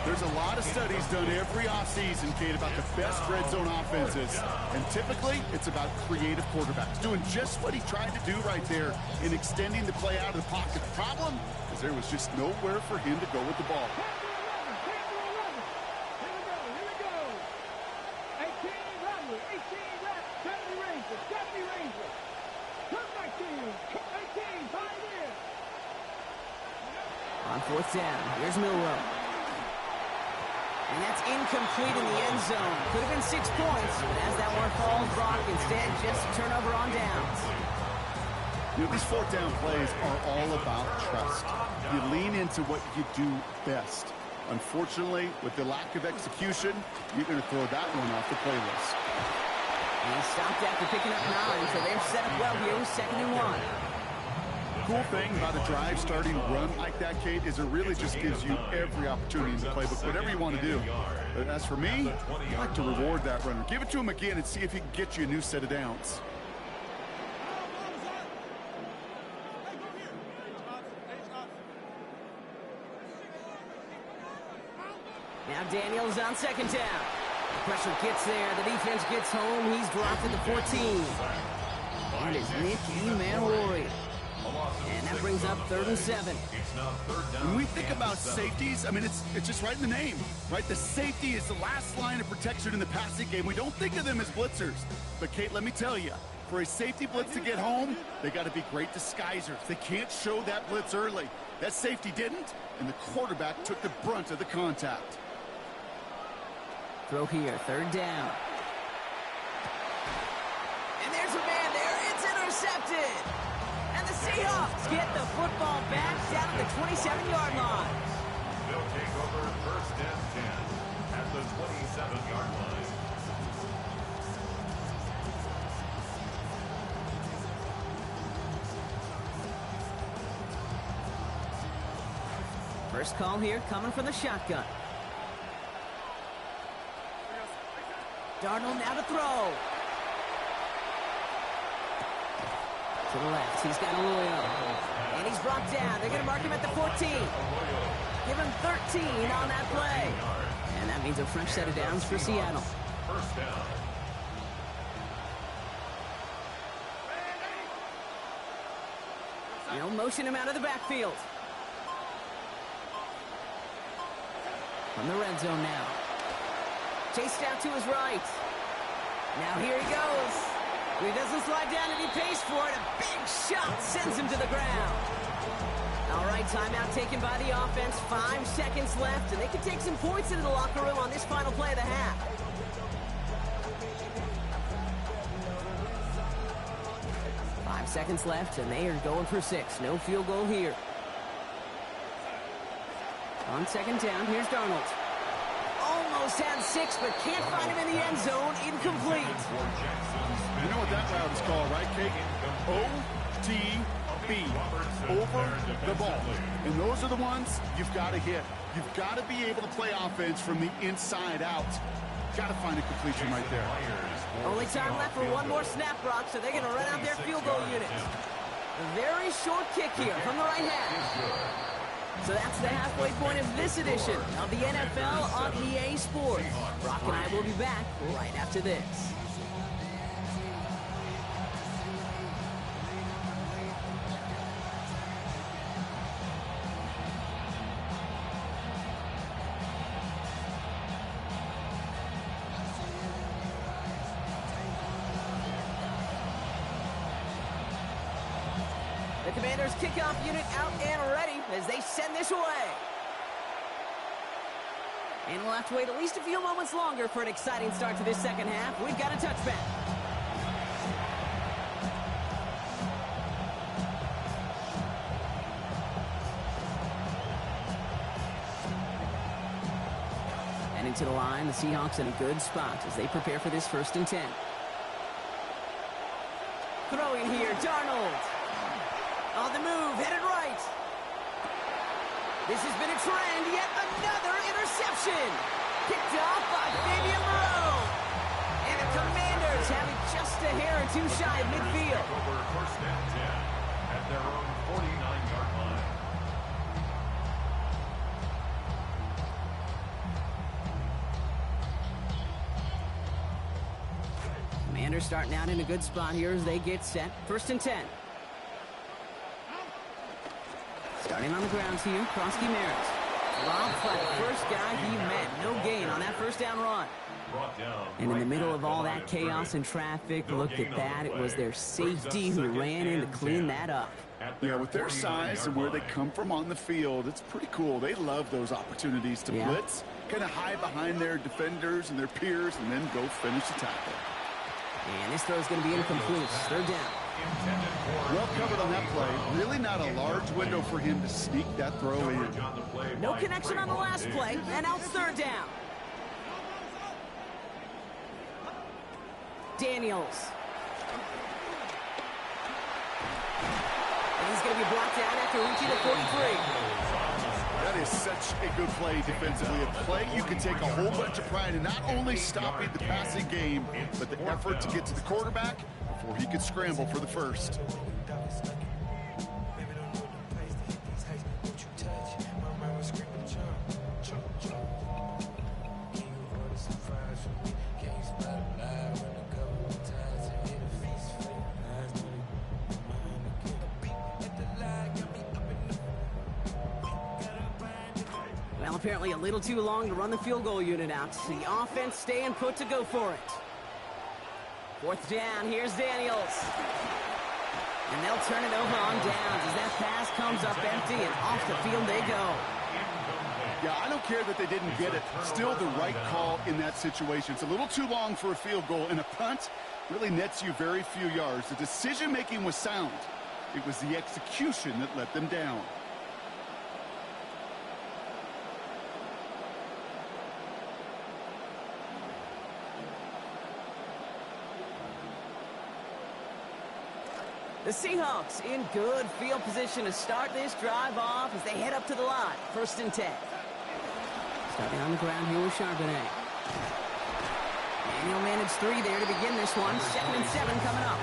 There's a lot of studies done every offseason, Kate, about the best red zone offenses. And typically, it's about creative quarterbacks doing just what he tried to do right there in extending the play out of the pocket. The problem is there was just nowhere for him to go with the ball. Here we go. 18 Rodley, 18 left, 70 Ranger. Come 19, 18, 5 in. On 4th down, here's Milrow. And that's incomplete in the end zone. Could have been 6 points, but as that one falls, Brock, instead just a turnover on downs. You know, these 4th down plays are all about trust. You lean into what you do best. Unfortunately, with the lack of execution, you're going to throw that one off the playlist. And he stopped after picking up 9, so they're set up well here with 2nd and 1. Cool thing about a drive starting run like that, Kate, is it really just gives you every opportunity in the playbook, whatever you want to do. But as for me, I like to reward that runner. Give it to him again and see if he can get you a new set of downs. Now Daniels on 2nd down. The pressure gets there. The defense gets home. He's dropped at the 14. And it's Nick Emanuel. And that brings up 3rd and 7. When we think about safeties, I mean, it's just right in the name, right? The safety is the last line of protection in the passing game. We don't think of them as blitzers. But, Kate, let me tell you, for a safety blitz to get home, they got to be great disguisers. They can't show that blitz early. That safety didn't, and the quarterback took the brunt of the contact. Throw here, 3rd down. And there's a man there. It's intercepted. And the Seahawks get the football back down at the 27-yard line. They'll take over 1st and 10 at the 27-yard line. First call here coming from the shotgun. Darnold now to throw. To the left, he's got Arroyo. And he's brought down. They're going to mark him at the 14. Give him 13 on that play. And that means a fresh set of downs for Seattle. 1st down. They'll motion him out of the backfield. From the red zone now. Chased out to his right. Now here he goes. He doesn't slide down and he pays for it. A big shot sends him to the ground. All right, timeout taken by the offense. 5 seconds left, and they can take some points into the locker room on this final play of the half. Five seconds left, and they are going for 6. No field goal here. On 2nd down, here's Darnold. Almost had 6, but can't find him in the end zone. Incomplete. You know what that route is called, right, Kate? OTB, over the ball. And those are the ones you've got to hit. You've got to be able to play offense from the inside out. Got to find a completion right there. Only time left for one more snap, Brock, so they're going to run out their field goal unit. A very short kick here from the right half. So that's the halfway point of this edition of the NFL on EA Sports. Brock and I will be back right after this. The Commanders' kickoff unit out and ready as they send this away. And we'll have to wait at least a few moments longer for an exciting start to this second half. We've got a touchback. And into the line, the Seahawks in a good spot as they prepare for this 1st and 10. Throwing here, Darnold. On the move, headed right. This has been a trend, yet another interception. Picked off by Fabian Moreau. And the Commanders have it just a hair or two shy of midfield. Over 1st and 10 at their own 49-yard line. Commanders starting out in a good spot here as they get set. 1st and 10. Starting on the grounds here, Krosky Merritt. Robbed by the first guy he met. No gain on that 1st down run. And in the middle of all that chaos and traffic, look at that. It was their safety who ran in to clean that up. Yeah, with their size and where they come from on the field, it's pretty cool. They love those opportunities to blitz, kind of hide behind their defenders and their peers, and then go finish the tackle. And this throw is going to be incomplete. 3rd down. Well covered on that play. Really not a large window for him to sneak that throw in. No connection on the last play, and now it's 3rd down. Daniels. And he's going to be brought down after reaching the 43. That is such a good play defensively. A play you can take a whole bunch of pride in, not only stopping the passing game, but the effort to get to the quarterback before he could scramble for the 1st. apparently a little too long to run the field goal unit out. The offense staying put to go for it. 4th down, here's Daniels. And they'll turn it over on downs as that pass comes up empty and off the field they go. Yeah, I don't care that they didn't get it. Still the right call in that situation. It's a little too long for a field goal, and a punt really nets you very few yards. The decision-making was sound. It was the execution that let them down. The Seahawks in good field position to start this drive off as they head up to the line. 1st and 10. Starting on the ground here with Charbonnet. And he'll manage 3 there to begin this one. 2nd and 7 coming up.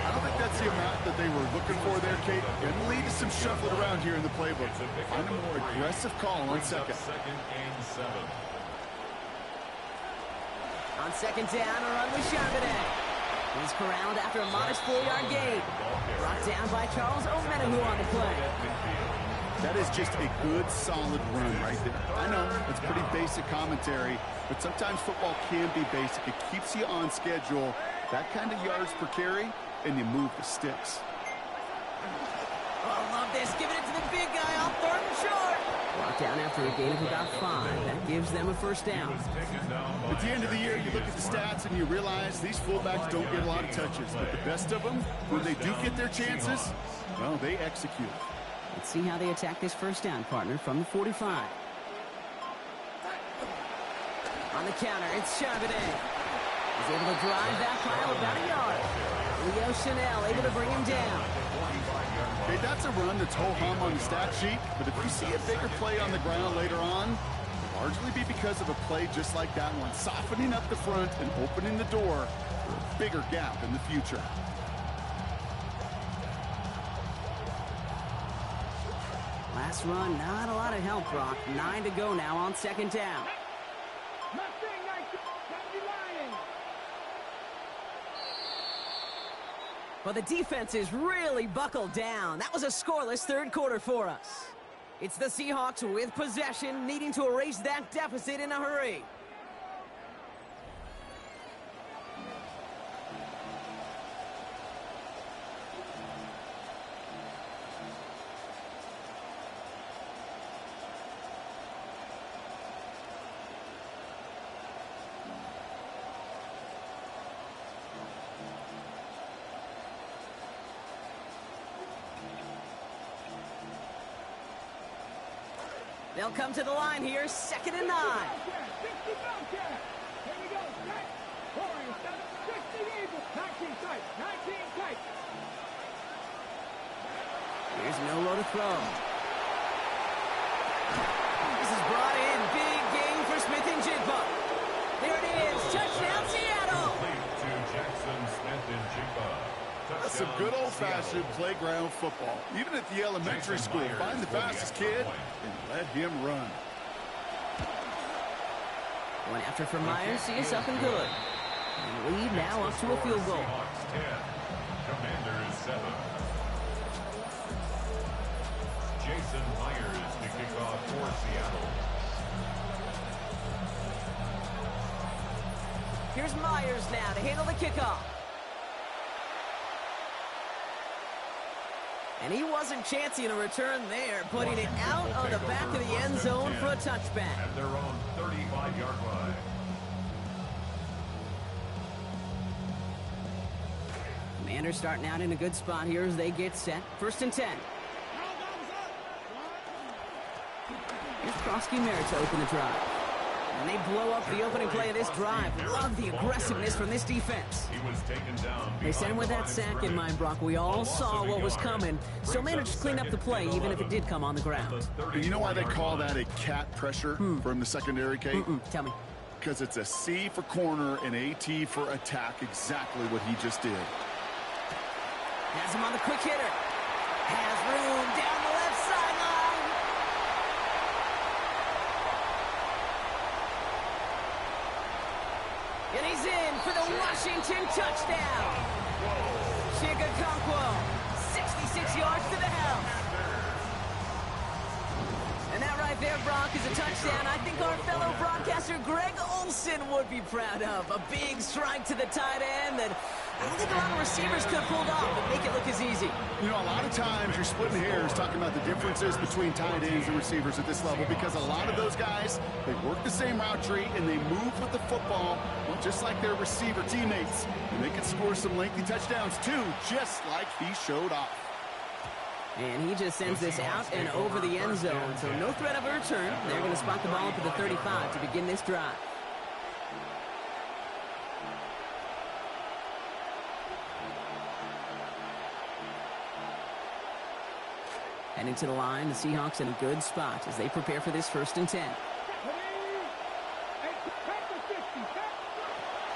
I don't think that's the amount that they were looking for there, Kate. Going to lead to some shuffling around here in the playbook. Find a more aggressive call on 2nd. 2nd and 7. On 2nd down, a run with Charbonnet. He's corralled after a modest 4-yard gain. Brought down by Charles Omenihu on the play. That is just a good, solid run right there. I know, it's pretty basic commentary, but sometimes football can be basic. It keeps you on schedule. That kind of yards per carry, and you move the sticks. Oh, I love this. Giving it to the big guy off 3rd and short. Brought down after a gain of about 5. That gives them a 1st down. At the end of the year, you look at the stats and you realize these fullbacks don't get a lot of touches. But the best of them, when they do get their chances, well, they execute. Let's see how they attack this 1st down, partner, from the 45. On the counter, it's Charbonnet. He's able to drive that pile about a yard. Leo Chanel able to bring him down. Okay, that's a run that's ho-hum on the stat sheet, but if you see a bigger play on the ground later on, it'll largely be because of a play just like that one, softening up the front and opening the door for a bigger gap in the future. Last run, not a lot of help, Brock. 9 to go now on 2nd down. Well, the defense is really buckled down. That was a scoreless 3rd quarter for us. It's the Seahawks with possession, needing to erase that deficit in a hurry. They'll come to the line here, 2nd and 9. Here's Milroe to throw. This is brought in. Big gain for Smith and Jigba. There it is. Touchdown, Seattle. To Jackson Smith and Jigba. That's some good old-fashioned playground football. Even at the elementary school, find the fastest kid and let him run. One after for Myers, see us up and good. And lead now up to a field goal. Seahawks 10, Commanders 7. Jason Myers to kick off for Seattle. Here's Myers now to handle the kickoff. And he wasn't chancing a return there, putting it out on the back of the end zone for a touchback. At their own 35-yard line. Commanders starting out in a good spot here as they get set. 1st and 10. Here's Krosky-Merritt to open the drive. And they blow up the opening play of this drive. Love the aggressiveness from this defense. He was taken down. They sent him with that sack in mind, Brock. We all saw what was coming. Still managed to clean up the play, even if it did come on the ground. And you know why they call that a cat pressure from the secondary, Kate? Tell me. Because it's a C for corner and a T for attack, exactly what he just did. Has him on the quick hitter. Has room down the left sideline. And he's in for the Washington touchdown. Chigga 66 yards to the house. And that right there, Brock, is a touchdown I think our fellow broadcaster Greg Olson would be proud of. A big strike to the tight end that I don't think a lot of receivers could have pulled off and make it look as easy. You know, a lot of times you're splitting hairs talking about the differences between tight ends and receivers at this level because a lot of those guys, they work the same route tree and they move with the football, well, just like their receiver teammates. And they can score some lengthy touchdowns too, just like he showed off. And he just sends this out and over the end zone, so no threat of a return. They're going to spot the ball up at the 35 to begin this drive. Heading to the line, the Seahawks in a good spot as they prepare for this 1st and 10.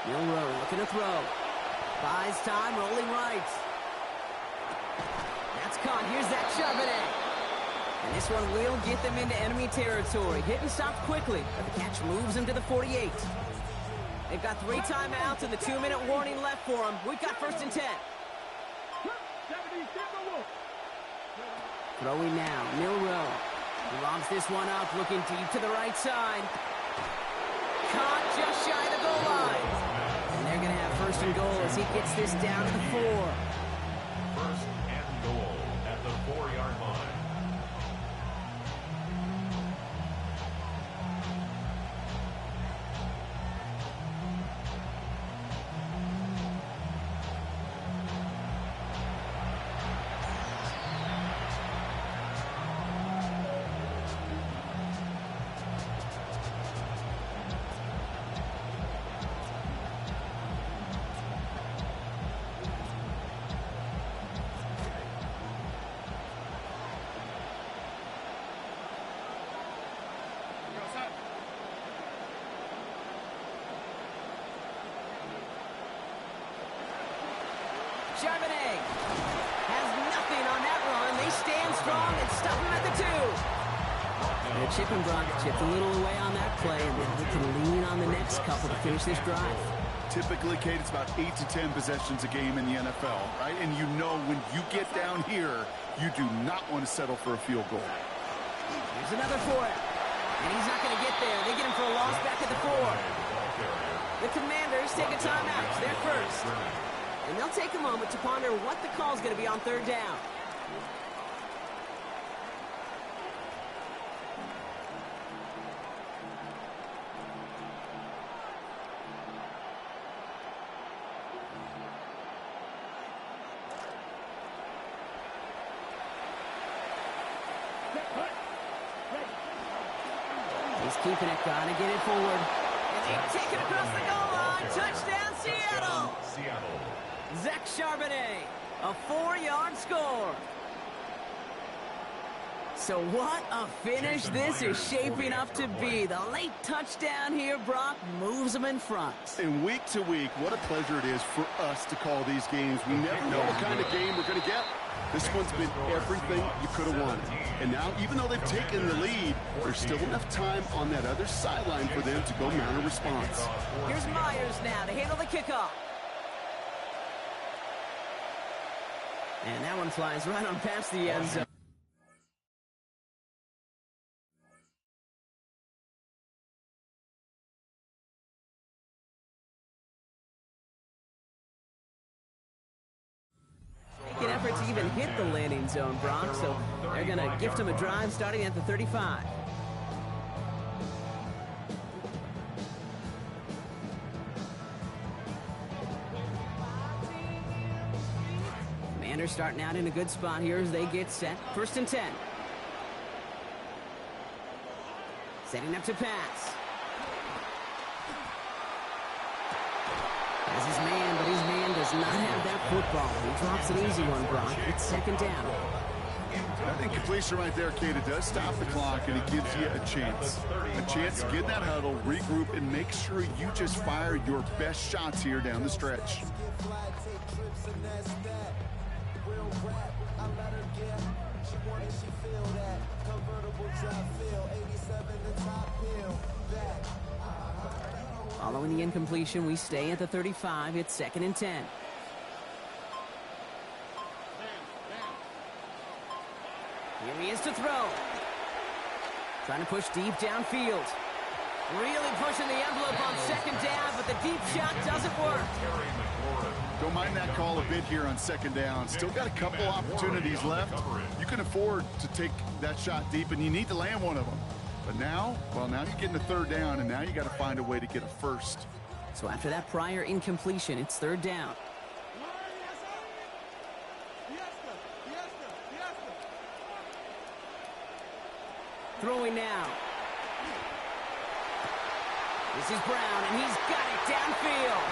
Milroe looking to throw. Buys time, rolling right. That's caught. Here's that Charbonnet. And this one will get them into enemy territory. Hit and stop quickly, but the catch moves them to the 48. They've got 3 timeouts and the 2-minute warning left for them. We've got 1st and 10. Throwing now, Milroe. He lobs this one up, looking deep to the right side. Caught just shy of the goal line. And they're going to have 1st and goal as he gets this down to the 4. 1st and goal at the 4-yard line. Charbonnet has nothing on that run. They stand strong and stop him at the 2. The chip and Brock chipped a little away on that play, and then they can lean on the next couple to finish this drive. Typically, Kate, it's about 8 to 10 possessions a game in the NFL, right? And you know when you get down here, you do not want to settle for a field goal. Here's another for it. And he's not going to get there. They get him for a loss back at the 4. The Commanders take a timeout. They're first. And they'll take a moment to ponder what the call is going to be on 3rd down. He's keeping it, gotta get it forward. And they take it across the goal line. Touchdown, Seattle! Zach Charbonnet, a 4-yard score. So what a finish this is shaping up to be. The late touchdown here, Brock, moves them in front. And week to week, what a pleasure it is for us to call these games. We never know what kind of game we're going to get. This one's been everything you could have wanted. And now, even though they've taken the lead, there's still enough time on that other sideline for them to go mount a response. Here's Myers now to handle the kickoff. And that one flies right on past the end zone. Make an effort to even hit the landing zone, Brock, so they're going to gift him a drive starting at the 35. Commanders starting out in a good spot here as they get set. 1st and 10. Setting up to pass. Has his man, but his man does not have that football. He drops an easy one, Brock. It's 2nd down. I think completion right there, Kate, it does stop the clock and it gives you a chance. A chance to get in that huddle, regroup, and make sure you just fire your best shots here down the stretch. Following the incompletion, we stay at the 35. It's 2nd and 10. Here he is to throw. Trying to push deep downfield. Really pushing the envelope on second down, but the deep shot doesn't work. Don't mind that call a bit here on second down. Still got a couple opportunities left. You can afford to take that shot deep, and you need to land one of them. But now, well, now you're getting a third down, and now you got to find a way to get a first. So after that prior incompletion, it's third down. Throwing now. This is Brown, and he's got it downfield.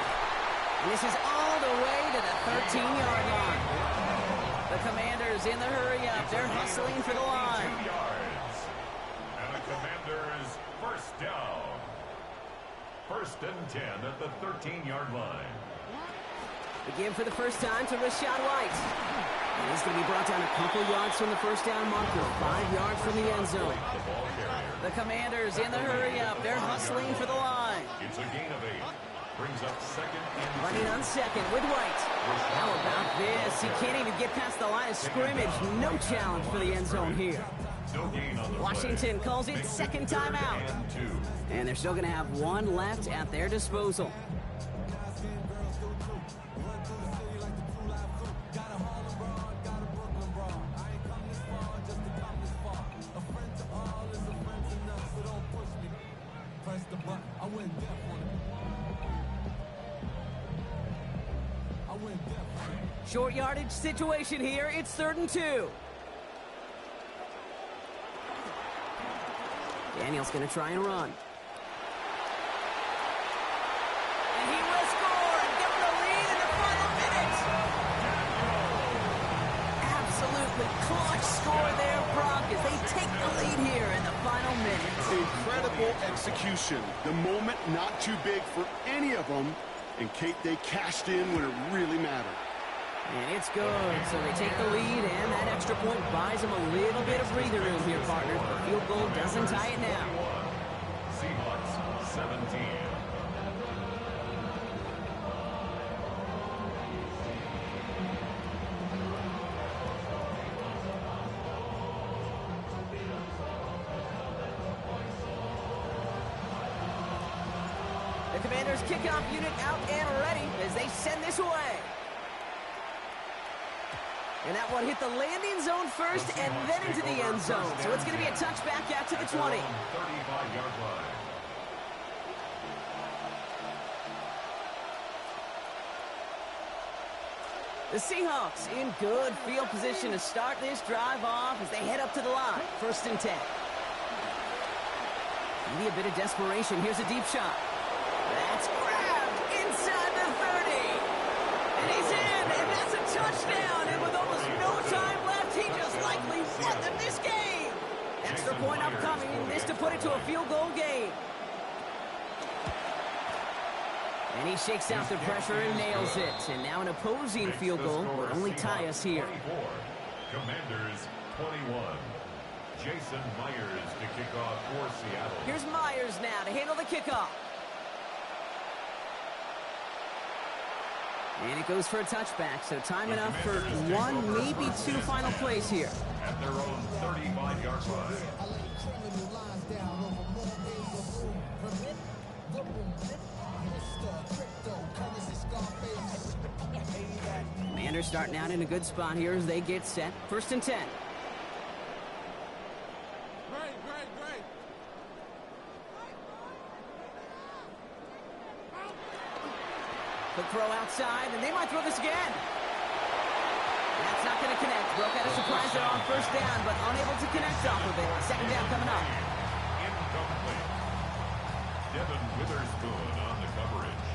And this is all the way to the 13-yard line. The Commanders in the hurry-up. They're hustling for the line. 2 yards. And the Commanders first down. First and 10 at the 13-yard line. The give for the first time to Rachaad White. And he's going to be brought down a couple yards from the first down marker, 5 yards from the end zone. The Commanders in the hurry-up. They're hustling for the line. It's a gain of 8. Brings up second and Running on second with White. How about this? He can't even get past the line of scrimmage. No challenge for the end zone here. no gain on the Washington calls it second timeout. And they're still going to have one left at their disposal. Short yardage situation here. It's 3rd and 2. Daniel's going to try and run. And he will score and give them the lead in the final minute. Absolutely clutch score there, Brock, as they take the lead here in the final minutes. Incredible execution. The moment not too big for any of them. And Kate, they cashed in when it really mattered. And it's good. So they take the lead, and that extra point buys them a little bit of breathing room here, partner. The field goal doesn't tie it now. Seahawks 17. The Commanders' kickoff unit out and ready as they send this away. And that one hit the landing zone first and then into the end zone. So it's going to be a touchback out to the 20. 35-yard line. The Seahawks in good field position to start this drive off as they head up to the line. 1st and 10. Maybe a bit of desperation. Here's a deep shot. That's grabbed inside the 30. And he's in, and that's a touchdown. And with almost no time left, he just likely won them this game. Extra point upcoming, this to put it to a field goal game. And he shakes out the pressure and nails it. And now an opposing field goal will only tie us here. 24. Commanders 21. Jason Myers to kick off for Seattle. Here's Myers now to handle the kickoff. And it goes for a touchback, so time enough for one, maybe two final plays here. At their own 35-yard line. Commanders starting out in a good spot here as they get set. 1st and 10. Quick throw outside, and they might throw this again. That's not going to connect. Broke out a surprise there on 1st down, but unable to connect off of it. 2nd down coming up. Incomplete. Devin Witherspoon on the coverage.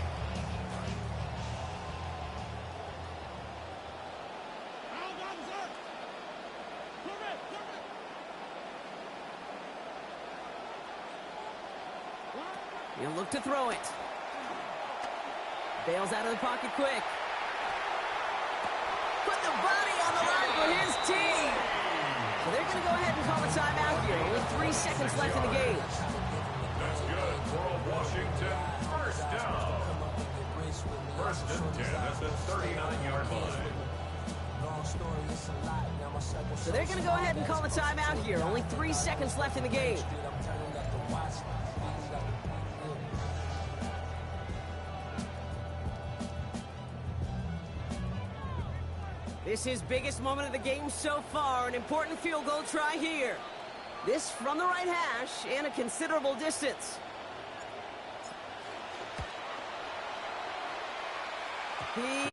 He'll look to throw it. Bails out of the pocket quick. Put the body on the line for his team. So they're going to go ahead and call a timeout here with 3 seconds left in the game. That's good for Washington. First down. 1st and 10 at the 39-yard line. So they're going to go ahead and call a timeout here. Only 3 seconds left in the game. This is biggest moment of the game so far. An important field goal try here. This from the right hash and a considerable distance. He